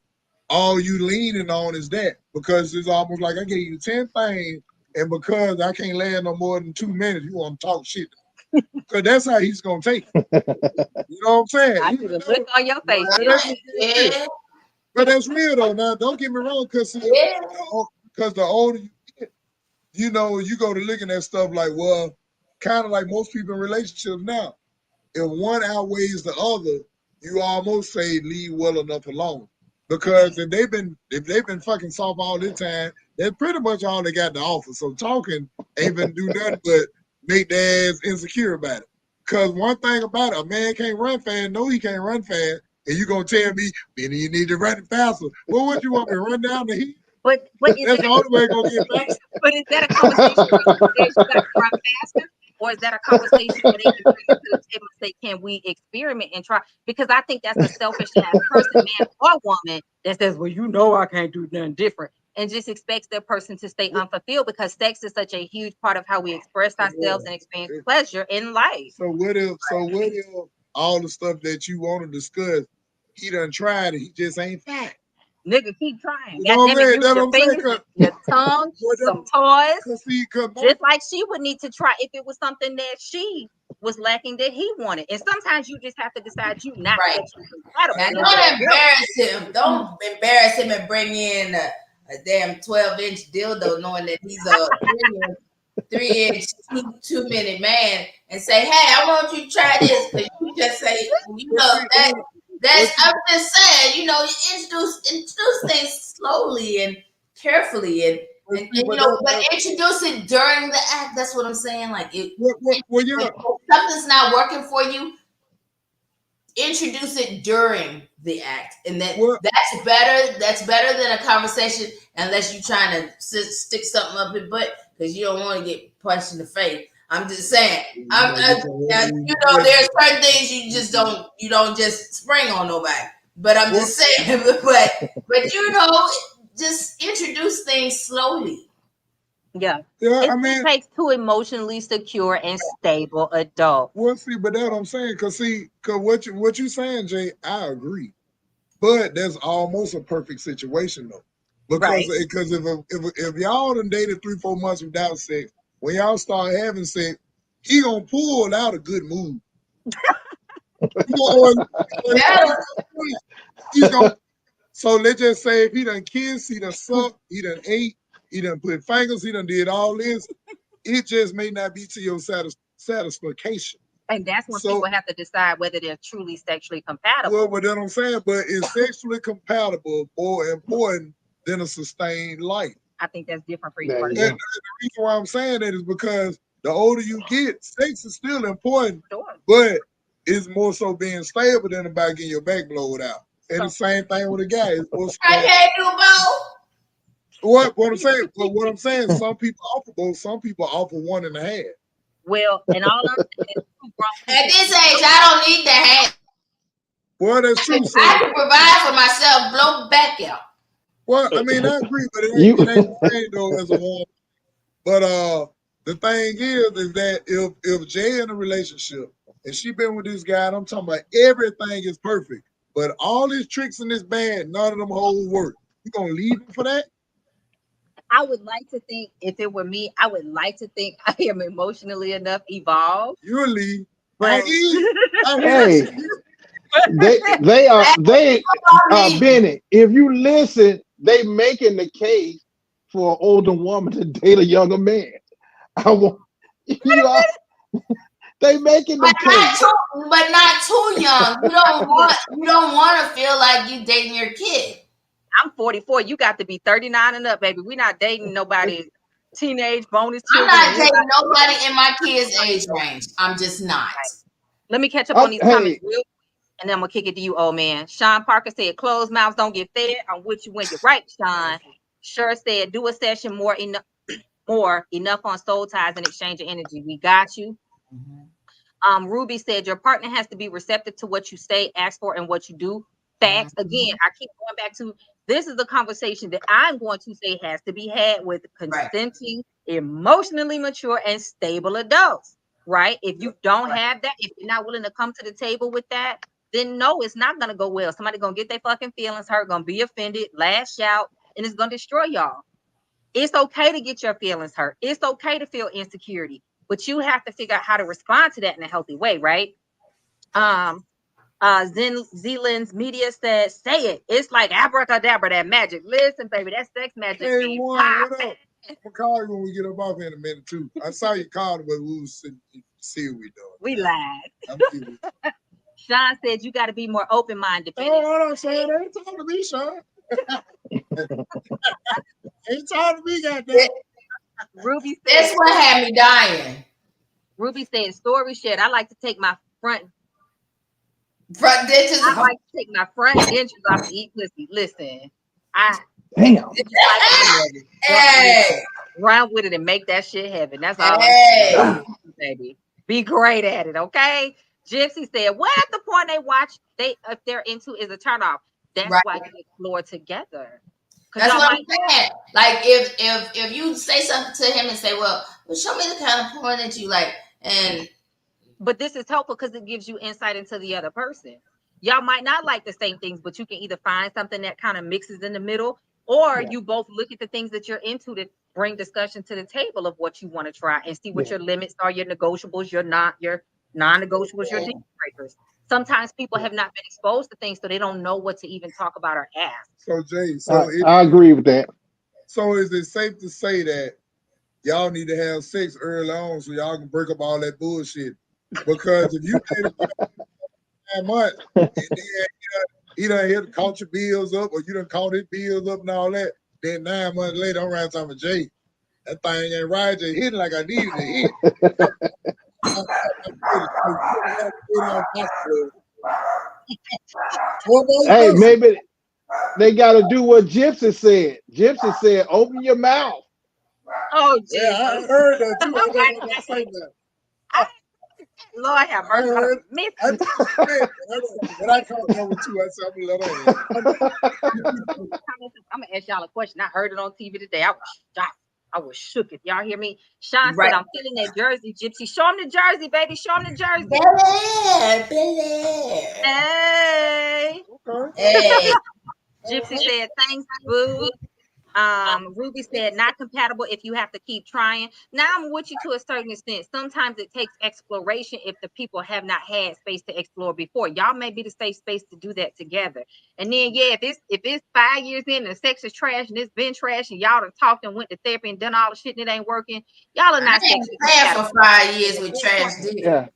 all you leaning on is that, because it's almost like I gave you 10 things, and because I can't last no more than 2 minutes, you want to talk shit. Because that's how he's going to take it. You know what I'm saying? I see the look on your face. Yeah. But that's real, though. Now, don't get me wrong, because the older you get, you know, you go to looking at stuff like, well, kind of like most people in relationships now. If one outweighs the other, you almost say leave well enough alone. Because if they've been fucking soft all this time, that's pretty much all they got to offer. So talking ain't been do nothing but make their ass insecure about it. Because one thing about it, a man can't run fast. No, he can't run fast. And you gonna tell me, Benny, you need to run it faster. Well, what you want me to run down the hill? But that's the only way it's gonna get faster. But is that a conversation where you gotta run faster? Or is that a conversation where they can bring it to the table and say, can we experiment and try? Because I think that's a selfish ass person, man or woman, that says, well, you know, I can't do nothing different, and just expects that person to stay unfulfilled, because sex is such a huge part of how we express ourselves and experience pleasure in life. So what if all the stuff that you want to discuss, he done tried it, he just ain't fine? Nigga, keep trying. You know what I'm saying? Your fingers, your tongue, some toys. Just like she would need to try if it was something that she was lacking that he wanted. And sometimes you just have to decide you not Now, don't embarrass him. Don't embarrass him and bring in a damn 12-inch dildo, knowing that he's a 3-inch, 2-minute man, and say, hey, I want you to try this. Because you just say, you know, that's, I'm just saying, you know, you introduce things slowly and carefully, and you know, but introduce it during the act. That's what I'm saying. Like, if something's not working for you, introduce it during the act, and that's better. That's better than a conversation, unless you're trying to stick something up your butt because you don't want to get punched in the face. I'm just saying. You know, there's certain things you don't just spring on nobody. But I'm just saying. But you know, just introduce things slowly. Yeah, it takes two emotionally secure and stable adults. Well, see, but that's what I'm saying. Cause what you saying, Jay, I agree. But that's almost a perfect situation though, because if y'all done dated 3-4 months without sex, when y'all start having sex, he gonna pull out a good move. So let's just say if he done kissed, he done sucked, he done ate, he done put fingers, he done did all this. It just may not be to your satisfaction. And that's when people have to decide whether they're truly sexually compatible. Well, but then I'm saying, but is sexually compatible more important than a sustained life? I think that's different for each person. person. The reason why I'm saying that is because the older you get, sex is still important, sure. But it's more so being stable than about getting your back blowed out. And the same thing with a guy. It's more so I can't do both. What I'm saying, some people offer both. Some people offer 1.5. Well, and all I'm saying at this age, I don't need the half. Well, that's true. I can provide for myself, blow back out. Well, I mean, I agree, but it ain't the same though as a woman. But the thing is that if Jay in a relationship and she been with this guy, and I'm talking about everything is perfect, but all his tricks in this bag, none of them hoes work. You gonna leave him for that? I would like to think, if it were me, I would like to think I am emotionally enough evolved. You'll leave. But hey, they are Benny. If you listen, they making the case for an older woman to date a younger man. They making the case, but not too young. You don't want to feel like you dating your kid. I'm 44. You got to be 39 and up, baby. We're not dating nobody teenage bonus children. I'm not dating nobody in my kids' age range. I'm just not. Let me catch up on these comments real quick, and then I'm gonna kick it to you, old man. Sean Parker said, "Closed mouths don't get fed." I'm with you when you're right, Sean. Sure said, "Do a session more enough on soul ties and exchange of energy." We got you. Mm-hmm. Ruby said, "Your partner has to be receptive to what you say, ask for, and what you do." Facts. Mm-hmm. Again, I keep going back to this is a conversation that I'm going to say has to be had with consenting, emotionally mature, and stable adults. Right? If you don't have that, if you're not willing to come to the table with that, then no, it's not gonna go well. Somebody gonna get their fucking feelings hurt, gonna be offended, lash out, and it's gonna destroy y'all. It's okay to get your feelings hurt. It's okay to feel insecurity, but you have to figure out how to respond to that in a healthy way, right? Zealand's media says, "Say it. It's like abracadabra, that magic. Listen, baby, that sex magic." Hey, what up? I'll call you when we get up off here in a minute too. I saw you calling, but we was see what we doing. We lied. Sean said you got to be more open-minded. Oh, hold on, Sean. They ain't talking to me, Sean. Ain't talking to me, goddamn. Ruby said, "That's what had me dying." Ruby said, "Story shed. I like to take my front dentures. I like to take my front dentures off to eat pussy." Listen, damn. Hey, run with it and make that shit happen. That's all. I'm baby. Be great at it, okay? Gypsy said, "What if the porn they watch, if they're into is a turnoff? That's why you explore together." That's what I'm saying. Like if you say something to him and say, well, show me the kind of porn that you like, but this is helpful because it gives you insight into the other person. Y'all might not like the same things, but you can either find something that kind of mixes in the middle, or you both look at the things that you're into to bring discussion to the table of what you want to try and see what your limits are, your negotiables, your non-negotiables, your deal breakers. Sometimes people have not been exposed to things, so they don't know what to even talk about or ask. So Jay, I agree with that. So is it safe to say that y'all need to have sex early on so y'all can break up all that bullshit? Because if you did it 9 months, and then he done hit to count your bills up, or you done count his bills up and all that, then 9 months later, I'm around talking to Jay. That thing ain't right, just hitting like I needed to hit. Hey, maybe they got to do what Gypsy said. Gypsy said, "Open your mouth." Oh, Jesus. Yeah, I heard that too. I say that. Lord have mercy. When I caught number 2, I said, I'm gonna let on. I'm gonna ask y'all a question. I heard it on TV today. I was shocked. I was shook. If y'all hear me, Sean said, "I'm feeling that jersey, Gypsy. Show him the jersey, baby. Show him the jersey." Billy. Hey. Okay. Hey. Gypsy said, "Thanks, boo." Ruby said not compatible if you have to keep trying. Now I'm with you to a certain extent. Sometimes it takes exploration if the people have not had space to explore before. Y'all may be the safe space to do that together. And then if it's 5 years in and sex is trash and it's been trash and y'all done talked and went to therapy and done all the shit and it ain't working, y'all are not sexually compatible. For 5 years with trash dick. Yeah.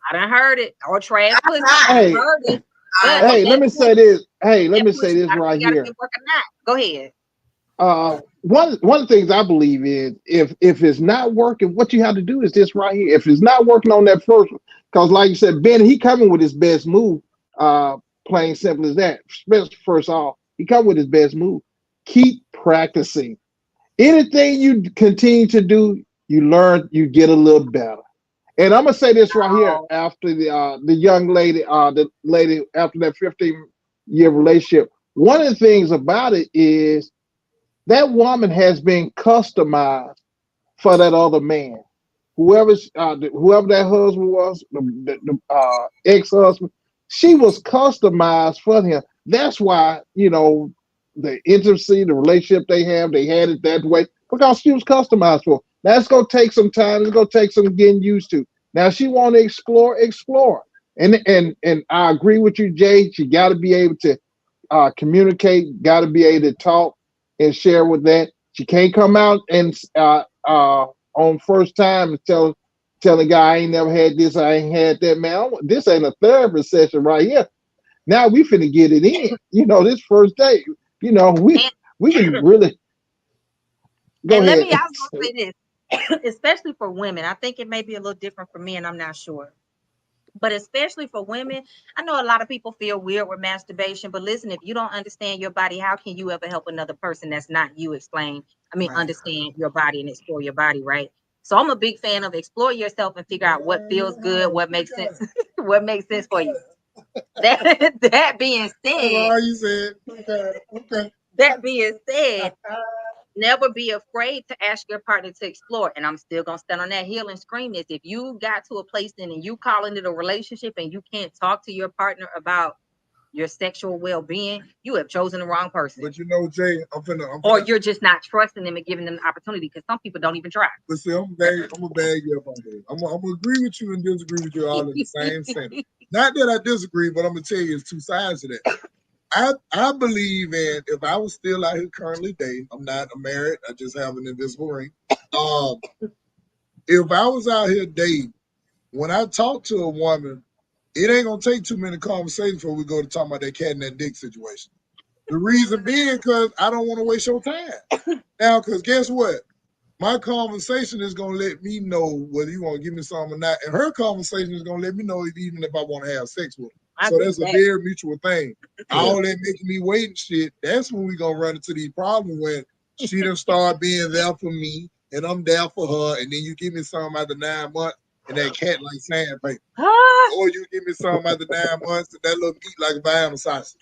I done heard it. Or trash pussy. Hey, heard it. Hey, let me say this. Hey, let me say this right here. Go ahead. One of the things I believe is if it's not working, what you have to do is this right here. If it's not working on that first one, because like you said, Ben, he coming with his best move. Plain simple as that. First off, he come with his best move. Keep practicing. Anything you continue to do, you learn, you get a little better. And I'm gonna say this right here after the young lady, the lady after that 15-year relationship. One of the things about it is that woman has been customized for that other man. Whoever that husband was, the ex-husband, she was customized for him. That's why, the intimacy, the relationship they had it that way because she was customized for. Now it's gonna take some time. It's gonna take some getting used to. Now she want to explore. And I agree with you, Jay. She got to be able to communicate. Got to be able to talk and share with that. She can't come out and on first time and tell the guy I ain't never had this, I ain't had that. Man, this ain't a therapy session right here. Now we finna get it in. This first date. We can really go ahead. Let me also say this. Especially for women, I think it may be a little different for men. I'm not sure, but especially for women, I know a lot of people feel weird with masturbation. But listen, if you don't understand your body, how can you ever help another person that's not you understand your body and explore your body, right? So I'm a big fan of explore yourself and figure out what feels good, what makes sense, what makes sense for you. That being said, that being said. Never be afraid to ask your partner to explore. And I'm still going to stand on that hill and scream this. If you got to a place and you calling it a relationship and you can't talk to your partner about your sexual well-being, you have chosen the wrong person. But Jay, I'm finna or you're just not trusting them and giving them the opportunity because some people don't even try. But see, I'm gonna bag you up on this. I'm gonna agree with you and disagree with you all in the same sentence. Not that I disagree, but I'm gonna tell you it's two sides to that. I believe in if I was still out here currently dating, I'm not married, I just have an invisible ring. If I was out here dating, when I talk to a woman, it ain't gonna take too many conversations before we go to talk about that cat and that dick situation. The reason being because I don't want to waste your time. Now, because guess what? My conversation is gonna let me know whether you want to give me something or not, and her conversation is gonna let me know even if I want to have sex with her. So that's a very mutual thing. All that making me wait and shit, that's when we gonna run into these problems when she done start being there for me and I'm there for her, and then you give me something after 9 months and that cat like sandpaper. Or you give me something after 9 months and that little meat like a Vienna sausage.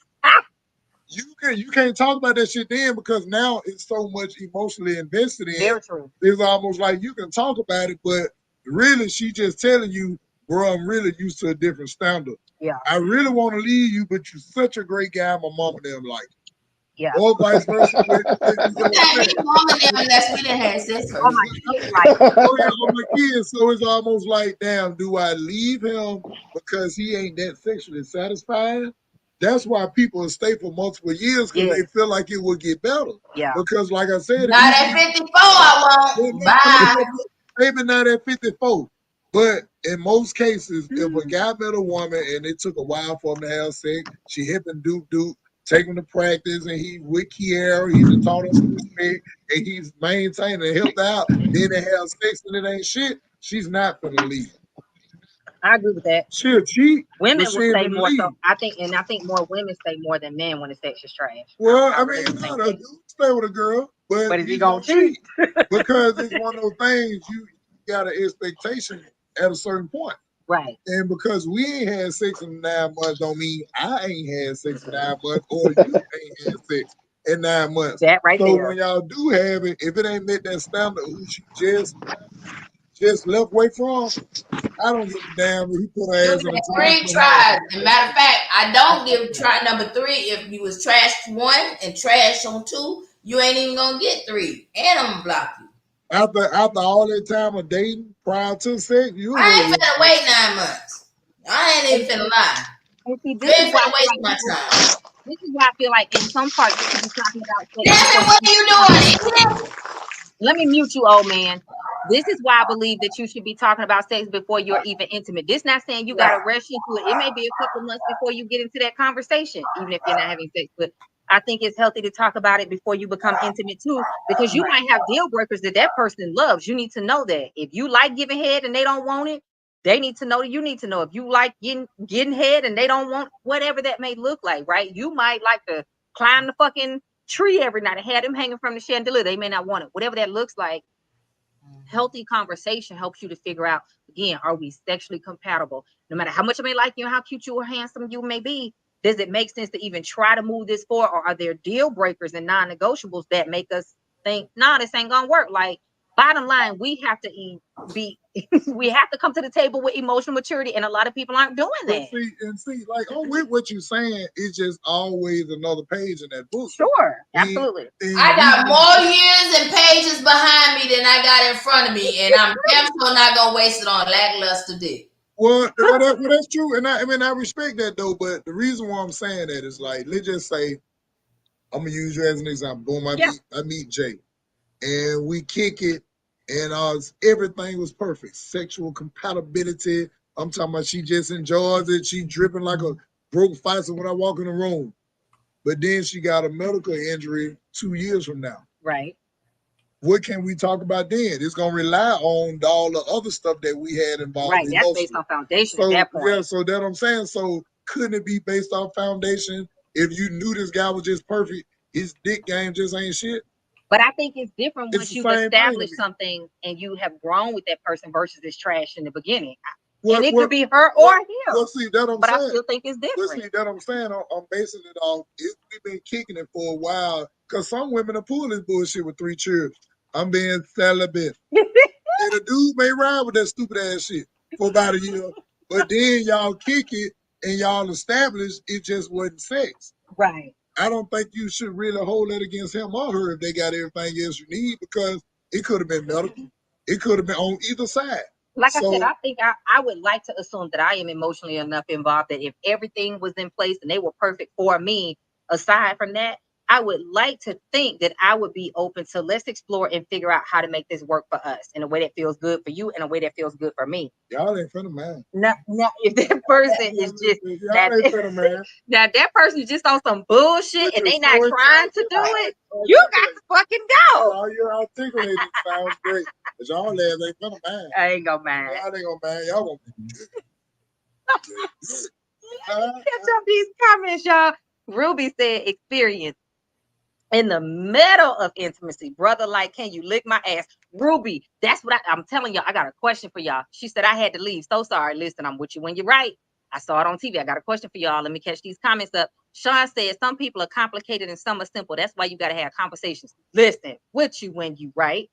You can't talk about that shit then because now it's so much emotionally invested in. Very true. It's almost like you can talk about it, but really she just telling you, bro, I'm really used to a different standard. Yeah. I really want to leave you, but you're such a great guy. My mom and them like. Yeah. Or vice versa. Mom and them, that's we didn't have sex. Oh my kids. So it's almost like, damn, do I leave him because he ain't that sexually satisfied? That's why people stay for multiple years because they feel like it will get better. Yeah. Because like I said, not at 54, I won't. Bye. Maybe not at 54. But in most cases, if a guy met a woman and it took a while for him to have sex, she hip and doop, take him to practice, and he with Kiara, he done taught us respect, and he's maintained and helped out, then they have sex and it ain't shit, she's not gonna leave. I agree with that. She'll cheat. Women will say more. So I think more women say more than men when the sex is trash. Well, I mean, no, dude stay with a girl, but is he gonna cheat? Because it's one of those things you got an expectation at a certain point. Right. And because we ain't had sex in 9 months don't mean I ain't had sex in 9 months or you ain't had sex in 9 months. That right so there. When y'all do have it, if it ain't met that standard who she just left away from, I don't give a damn if he put her ass in a 3 tries. As a matter of fact, I don't give try number 3 if you was trash 1 and trash on 2. you ain't even gonna get 3, and I'm gonna block you. After all that time of dating prior to sex, you I ain't finna wait 9 months. I ain't even finna lie. And see, You this is ain't why finna I feel waste like my people, time. this is why I feel like in some parts you should be talking about sex before Devin, you what even you come doing? intimate. Let me mute you, old man. This is why I believe that you should be talking about sex before you're even intimate. This not saying you gotta rush into it. It may be a couple of months before you get into that conversation, even if you're not having sex. But I think it's healthy to talk about it before you become intimate too, because you might have deal breakers that person loves. You need to know that. If you like giving head and they don't want it, they need to know that you need to know. If you like getting head and they don't want whatever that may look like, right? You might like to climb the fucking tree every night and have them hanging from the chandelier. They may not want it. Whatever that looks like. Healthy conversation helps you to figure out, again, are we sexually compatible? No matter how much I may like you and how cute you or handsome you may be, does it make sense to even try to move this forward? Or are there deal breakers and non-negotiables that make us think, nah, this ain't gonna work? Like, bottom line, we have to be we have to come to the table with emotional maturity, and a lot of people aren't doing that. See, like, I'm with what you're saying. It's just always another page in that book. Sure, absolutely. I got more years and pages behind me than I got in front of me, and I'm definitely not gonna waste it on lackluster dick. Well, that's true, and I respect that though. But the reason why I'm saying that is like, let's just say, I'm gonna use you as an example. Boom, I meet Jay, and we kick it, and everything was perfect. Sexual compatibility. I'm talking about she just enjoys it. She dripping like a broke faucet when I walk in the room. But then she got a medical injury 2 years from now. Right. What can we talk about then? It's gonna rely on all the other stuff that we had involved. Right, that's based on foundation at that point. Yeah, so that I'm saying. So couldn't it be based on foundation? If you knew this guy was just perfect, his dick game just ain't shit. But I think it's different once you've established something and you have grown with that person versus it's trash in the beginning. And it could be her or him. Well, see, that I'm but saying. I still think it's different. Well, see, that I'm saying. I'm basing it off. We've been kicking it for a while because some women are pulling this bullshit with 3 cheers. I'm being celibate. And a dude may ride with that stupid ass shit for about a year, but then y'all kick it and y'all establish it just wasn't sex. Right. I don't think you should really hold that against him or her if they got everything else you need, because it could have been medical. It could have been on either side. Like I said, I think I would like to assume that I am emotionally enough involved that if everything was in place and they were perfect for me, aside from that, I would like to think that I would be open to let's explore and figure out how to make this work for us in a way that feels good for you and a way that feels good for me. Y'all ain't finna man. Now, if that person is just now that person is just on some bullshit and they not trying to do it, you got to fucking go. All you're articulating sounds great, but y'all ain't finna man. I ain't gonna mind. Y'all ain't gonna man. Y'all gonna catch up these comments, y'all. Ruby said experience. In the middle of intimacy, brother, like, can you lick my ass? Ruby, that's what I'm telling y'all. I got a question for y'all. She said I had to leave. So sorry. Listen, I'm with you when you're right. I saw it on TV. I got a question for y'all. Let me catch these comments up. Sean said some people are complicated and some are simple. That's why you got to have conversations. Listen, with you when you right.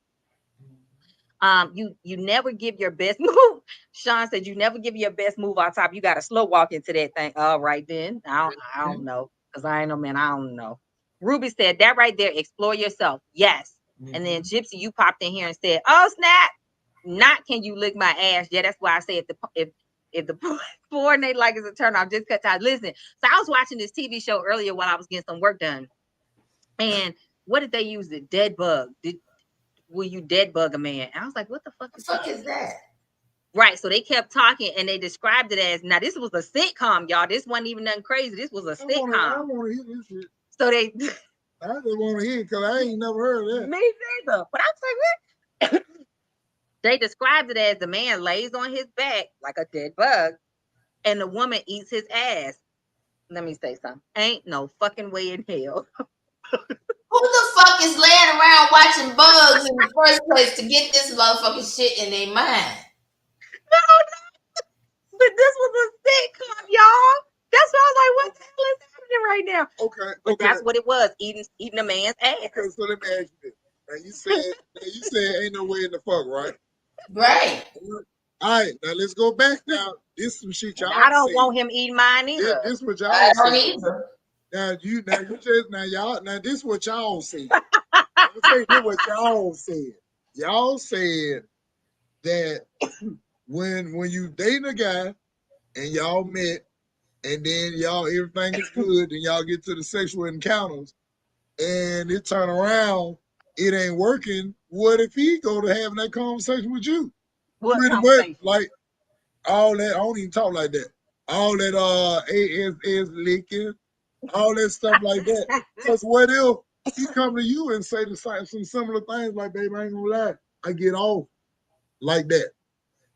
You never give your best move. Sean said you never give your best move on top. You got to slow walk into that thing. All right, then. I don't know. Because I ain't no man. I don't know. Ruby said that right there. Explore yourself. Yes. Mm-hmm. And then Gypsy, you popped in here and said, "Oh snap! Not can you lick my ass?" Yeah, that's why I say if the porn they like is a turn off, just cut time. Listen, so I was watching this TV show earlier while I was getting some work done, and what did they use? The dead bug. Will you dead bug a man? And I was like, what the fuck is that? Right. So they kept talking and they described it as, now this was a sitcom, y'all. This wasn't even nothing crazy. This was a sitcom. I want to hear this shit. So I just want to hear it because I ain't never heard of that. Me neither. But I was like, what? They described it as the man lays on his back like a dead bug and the woman eats his ass. Let me say something. Ain't no fucking way in hell. Who the fuck is laying around watching bugs in the first place to get this motherfucking shit in their mind? No. But this was a sitcom, y'all. That's why I was like, what the hell is happening right now? Okay. But that's what it was, eating a man's ass. Okay, so let me ask you this. Now you said ain't no way in the fuck, right? Right. All right, now let's go back now. This some shit y'all I don't want him eating mine either. This what y'all I don't either. Now this what y'all see. say this what y'all said. Y'all said that when you dating a guy and y'all met and then y'all everything is good and y'all get to the sexual encounters and it turn around, it ain't working. What if he go to having that conversation with you? What Pretty much conversation? like all that. I don't even talk like that. All that ASS licking, all that stuff like that. Because what if he come to you and say some similar things like, babe, I ain't gonna lie, I get off like that.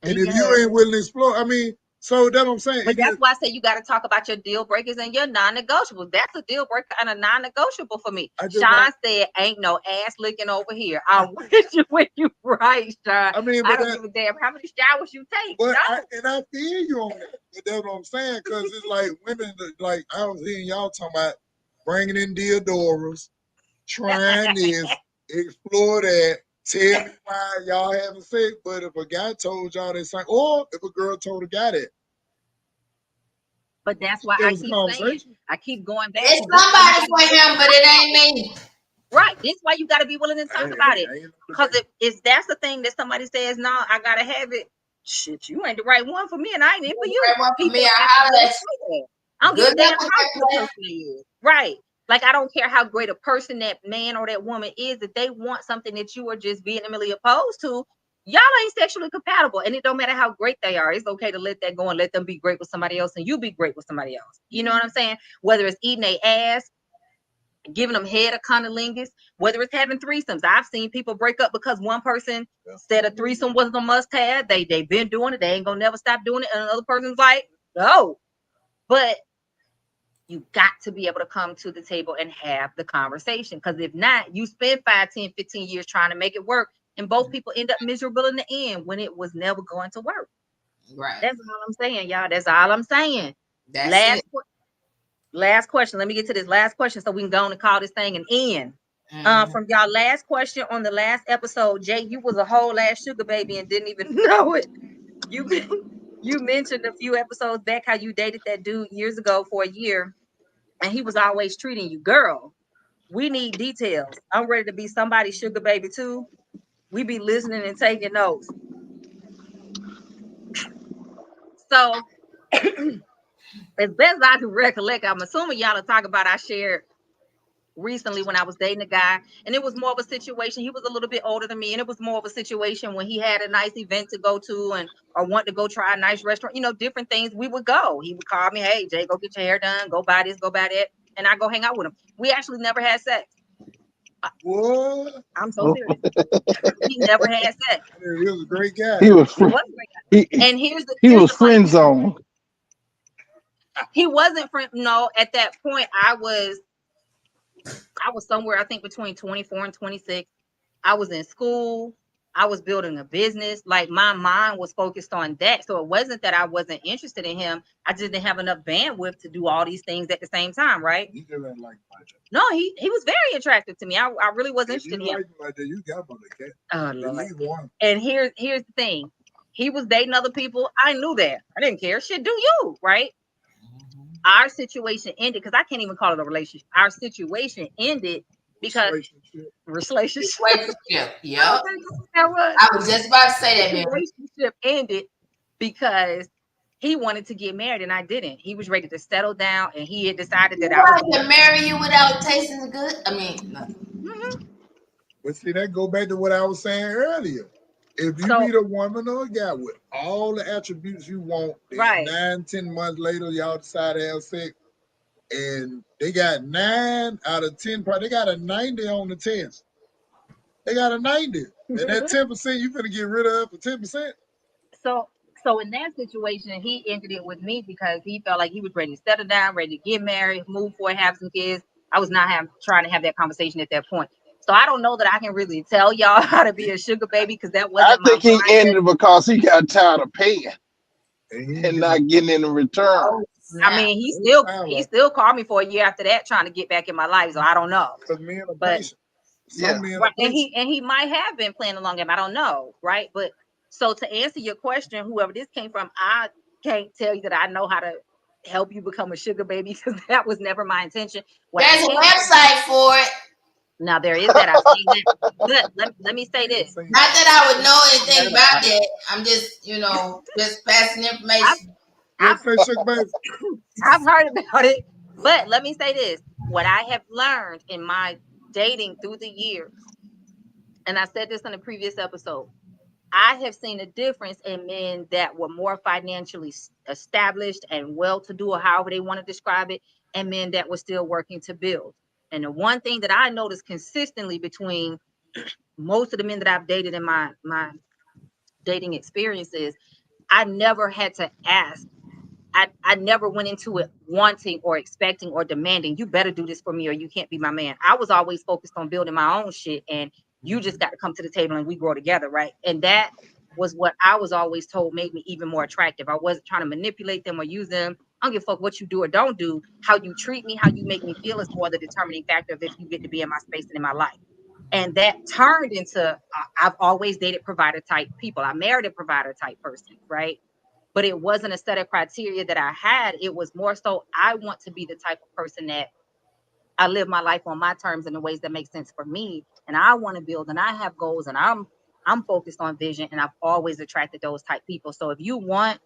And if you ain't willing to explore, I mean, so that's what I'm saying. But that's why I say you got to talk about your deal breakers and your non-negotiables. That's a deal breaker and a non-negotiable for me. Sean said, "Ain't no ass licking over here." I'm with you when you right, Sean. I mean, I don't give a damn how many showers you take. But I feel you on that. But that's what I'm saying, because it's like women, like I was hearing y'all talking about bringing in deodoras, trying this, explore that. Tell me why y'all having sex, but if a guy told y'all that same, or if a girl told a guy that. But that's why I keep saying, I keep going back. It's somebody for him, but it ain't me. Right. This is why you got to be willing to talk about it. Because if that's the thing that somebody says, no, I got to have it. Shit, you ain't the right one for me, and I ain't in for you. Right one for me, I don't give a damn how good the person is. Right. Like, I don't care how great a person that man or that woman is, if they want something that you are just vehemently opposed to, y'all ain't sexually compatible. And it don't matter how great they are. It's okay to let that go and let them be great with somebody else and you be great with somebody else. You know what I'm saying? Whether it's eating their ass, giving them head or cunnilingus, whether it's having threesomes. I've seen people break up because one person said a threesome wasn't a must-have. They've been doing it. They ain't gonna never stop doing it. And another person's like, no. But you got to be able to come to the table and have the conversation. Because if not, you spend 5, 10, 15 years trying to make it work. And both people end up miserable in the end when it was never going to work. Right. That's all I'm saying, y'all. That's all I'm saying. That's Last question. Let me get to this last question so we can go on and call this thing an end. From y'all last question on the last episode, Jay, you was a whole ass sugar baby and didn't even know it. You mentioned a few episodes back how you dated that dude years ago for a year and he was always treating you. Girl, we need details. I'm ready to be somebody's sugar baby too. We be listening and taking notes. So as best I can recollect, I'm assuming y'all are talking about I shared recently when I was dating a guy, and it was more of a situation. He was a little bit older than me, and it was more of a situation when he had a nice event to go to and or want to go try a nice restaurant, different things. We would go. He would call me, "Hey Jay, go get your hair done, go buy this, go buy that," and I go hang out with him. We actually never had sex. What? I'm so serious. He never had sex. He was a great guy. He was a great guy. And here's he was friend zone. He wasn't friend. No, at that point I was somewhere, I think between 24 and 26. I was in school. I was building a business. Like my mind was focused on that. So it wasn't that I wasn't interested in him. I just didn't have enough bandwidth to do all these things at the same time, right? He didn't like no, he was very attractive to me. I really was interested in him. Like that, you got on the cat. At least one. And here's the thing. He was dating other people. I knew that. I didn't care. Shit, do you, right? Our situation ended because I can't even call it a relationship. Our situation ended because relationship. Yeah. I was just about to say that, man. Relationship ended because he wanted to get married and I didn't. He was ready to settle down and he had decided that I was to marry you without tasting the good. I mean, no. But see, that go back to what I was saying earlier. If you meet a woman or a guy with all the attributes you want, right? 9, 10 months later, y'all decide to have sex, and they got 9 out of 10. They got a 90 on the test. They got a 90, and that 10% you finna get rid of for 10%. So in that situation, he ended it with me because he felt like he was ready to settle down, ready to get married, move forward, have some kids. I was not trying to have that conversation at that point. So I don't know that I can really tell y'all how to be a sugar baby because that wasn't. I think he ended because he got tired of paying and not getting any return. I mean, he still called me for a year after that, trying to get back in my life. So I don't know. But and he might have been playing along game. I don't know, right? But so to answer your question, whoever this came from, I can't tell you that I know how to help you become a sugar baby because that was never my intention. There's a website for it. Now there is that. I've seen that. But let me say this. Not that I would know anything about that. I'm just, just passing information. I've heard about it. But let me say this. What I have learned in my dating through the years, and I said this in a previous episode, I have seen a difference in men that were more financially established and well-to-do, or however they want to describe it, and men that were still working to build. And the one thing that I noticed consistently between most of the men that I've dated in my dating experience is I never had to ask. I never went into it wanting or expecting or demanding, you better do this for me or you can't be my man. I was always focused on building my own shit, and you just got to come to the table and we grow together, right? And that was what I was always told made me even more attractive. I wasn't trying to manipulate them or use them. I don't give a fuck what you do or don't do. How you treat me, how you make me feel is more the determining factor of if you get to be in my space and in my life. And that turned into, I've always dated provider type people. I married a provider type person, right? But it wasn't a set of criteria that I had. It was more so I want to be the type of person that I live my life on my terms in the ways that make sense for me. And I want to build and I have goals and I'm focused on vision, and I've always attracted those type people. So if you want,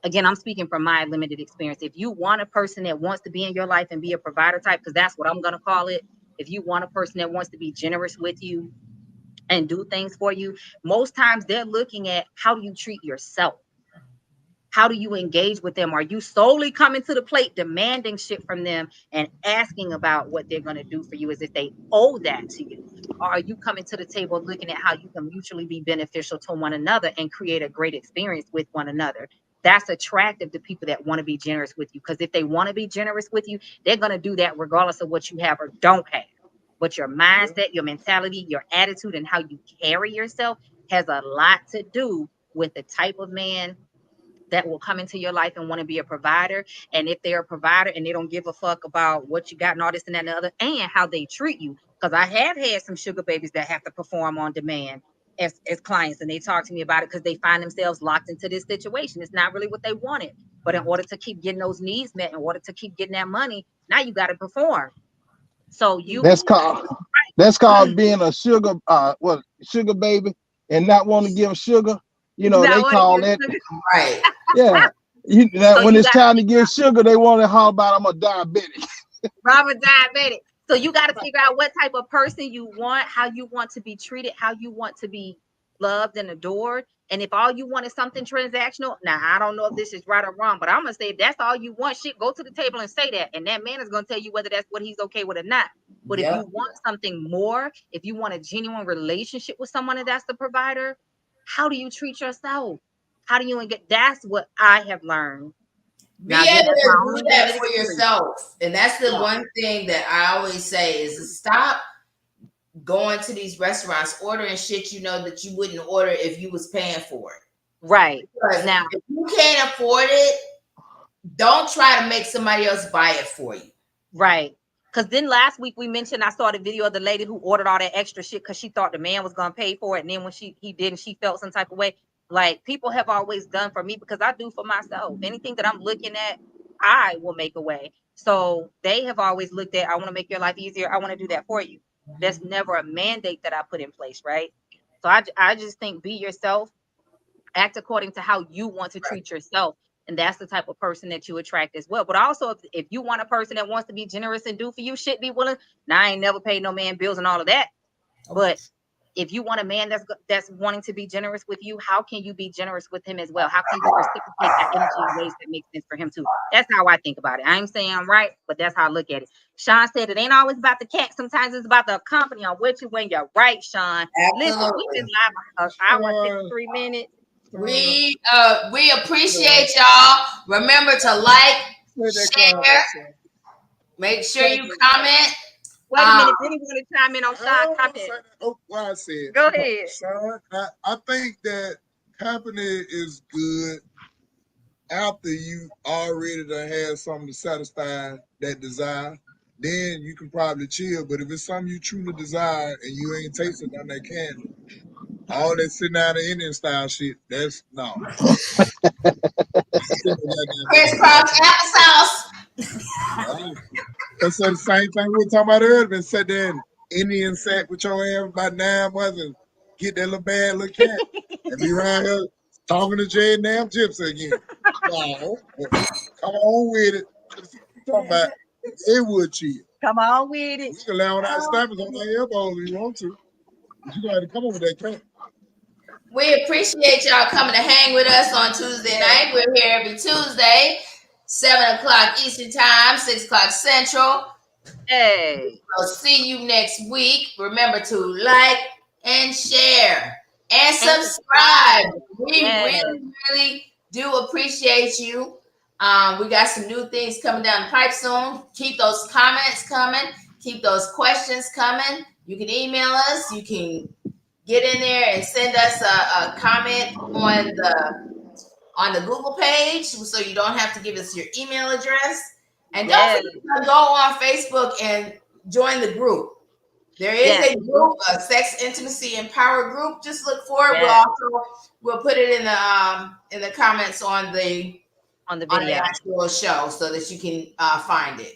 again, I'm speaking from my limited experience. If you want a person that wants to be in your life and be a provider type, because that's what I'm going to call it. If you want a person that wants to be generous with you and do things for you, most times they're looking at how do you treat yourself? How do you engage with them? Are you solely coming to the plate, demanding shit from them and asking about what they're going to do for you as if they owe that to you? Or are you coming to the table looking at how you can mutually be beneficial to one another and create a great experience with one another? That's attractive to people that want to be generous with you. Because if they want to be generous with you, they're going to do that regardless of what you have or don't have. But your mindset, your mentality, your attitude, and how you carry yourself has a lot to do with the type of man that will come into your life and want to be a provider. And if they're a provider and they don't give a fuck about what you got and all this and that and the other, and how they treat you. Because I have had some sugar babies that have to perform on demand as clients, and they talk to me about it because they find themselves locked into this situation. It's not really what they wanted. But in order to keep getting those needs met, in order to keep getting that money, now you got to perform. So that's called being a sugar baby and not want to give sugar. They call that right. Yeah. When it's time to give sugar, they want to holler about I'm a diabetic. I'm a diabetic. So you got to figure out what type of person you want, how you want to be treated, how you want to be loved and adored. And if all you want is something transactional, now I don't know if this is right or wrong, but I'm gonna say if that's all you want, shit, go to the table and say that. And that man is gonna tell you whether that's what he's okay with or not. But if you want something more, if you want a genuine relationship with someone that's the provider, how do you treat yourself? How do you get? That's what I have learned. Be able to do that for yourself. And that's the one thing that I always say is stop going to these restaurants, ordering shit that you wouldn't order if you was paying for it. Right. Because now, if you can't afford it, don't try to make somebody else buy it for you. Right. Because then last week we mentioned, I saw the video of the lady who ordered all that extra shit because she thought the man was going to pay for it. And then when he didn't, she felt some type of way. Like, people have always done for me because I do for myself. Anything that I'm looking at, I will make a way. So they have always looked at, I want to make your life easier. I want to do that for you. That's never a mandate that I put in place, right? So I just think be yourself, act according to how you want to treat yourself. And that's the type of person that you attract as well. But also, if you want a person that wants to be generous and do for you, shit, be willing. Now, I ain't never paid no man bills and all of that. But if you want a man that's wanting to be generous with you, how can you be generous with him as well? How can you reciprocate that energy in ways that make sense for him too? That's how I think about it. I ain't saying I'm right, but that's how I look at it. Sean said it ain't always about the cat. Sometimes it's about the company on which you when you're right, Sean. Absolutely. Listen, we've been live an hour, 53 minutes. We appreciate y'all. Remember to like, share, make sure you comment. Wait a minute, did he want to chime in on Sean's comment? I said. Go ahead. Sean, I think that company is good after you already done had something to satisfy that desire. Then you can probably chill. But if it's something you truly desire and you ain't tasting none of that candy, all that sitting down the Indian style shit, that's no. Crisscross applesauce. That's the same thing we were talking about earlier. Been sat there and Indian sack with your ass about 9 months and get that little bad little cat and be around here talking to Jay and damn Gypsy again. No, come on with it. Talking about it would cheat. Come on with it. We can lay on our snappers on our elbows if you want to. But you gotta come up with that cat. We appreciate y'all coming to hang with us on Tuesday night. We're here every Tuesday, 7 o'clock Eastern Time, 6 o'clock Central. Hey. We'll see you next week. Remember to like and share and subscribe. We really do appreciate you. We got some new things coming down the pipe soon. Keep those comments coming. Keep those questions coming. You can email us. You can get in there and send us a comment on the Google page, so you don't have to give us your email address. And don't forget to go on Facebook and join the group. There is a group, a sex, intimacy, and power group. Just look for it. We'll put it in the comments on the video, actual show, so that you can find it.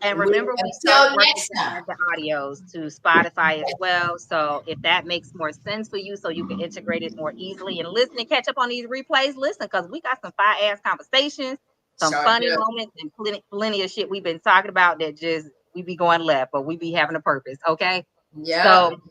And remember, we start working the audios to Spotify as well. So if that makes more sense for you, so you can integrate it more easily and listen and catch up on these replays, listen, because we got some fire-ass conversations, some funny moments, and plenty of shit we've been talking about that just, we be going left, but we be having a purpose, okay? Yeah. So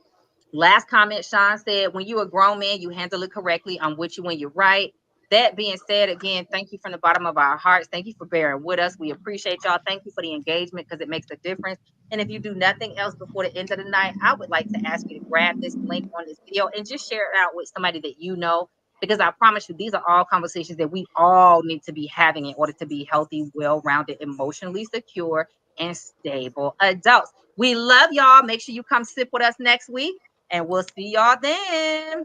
last comment, Sean said, when you're a grown man, you handle it correctly. I'm with you when you're right. That being said, again, thank you from the bottom of our hearts. Thank you for bearing with us. We appreciate y'all. Thank you for the engagement, because it makes a difference. And if you do nothing else before the end of the night, I would like to ask you to grab this link on this video and just share it out with somebody that you know, because I promise you, these are all conversations that we all need to be having in order to be healthy, well-rounded, emotionally secure, and stable adults. We love y'all. Make sure you come sit with us next week, and we'll see y'all then.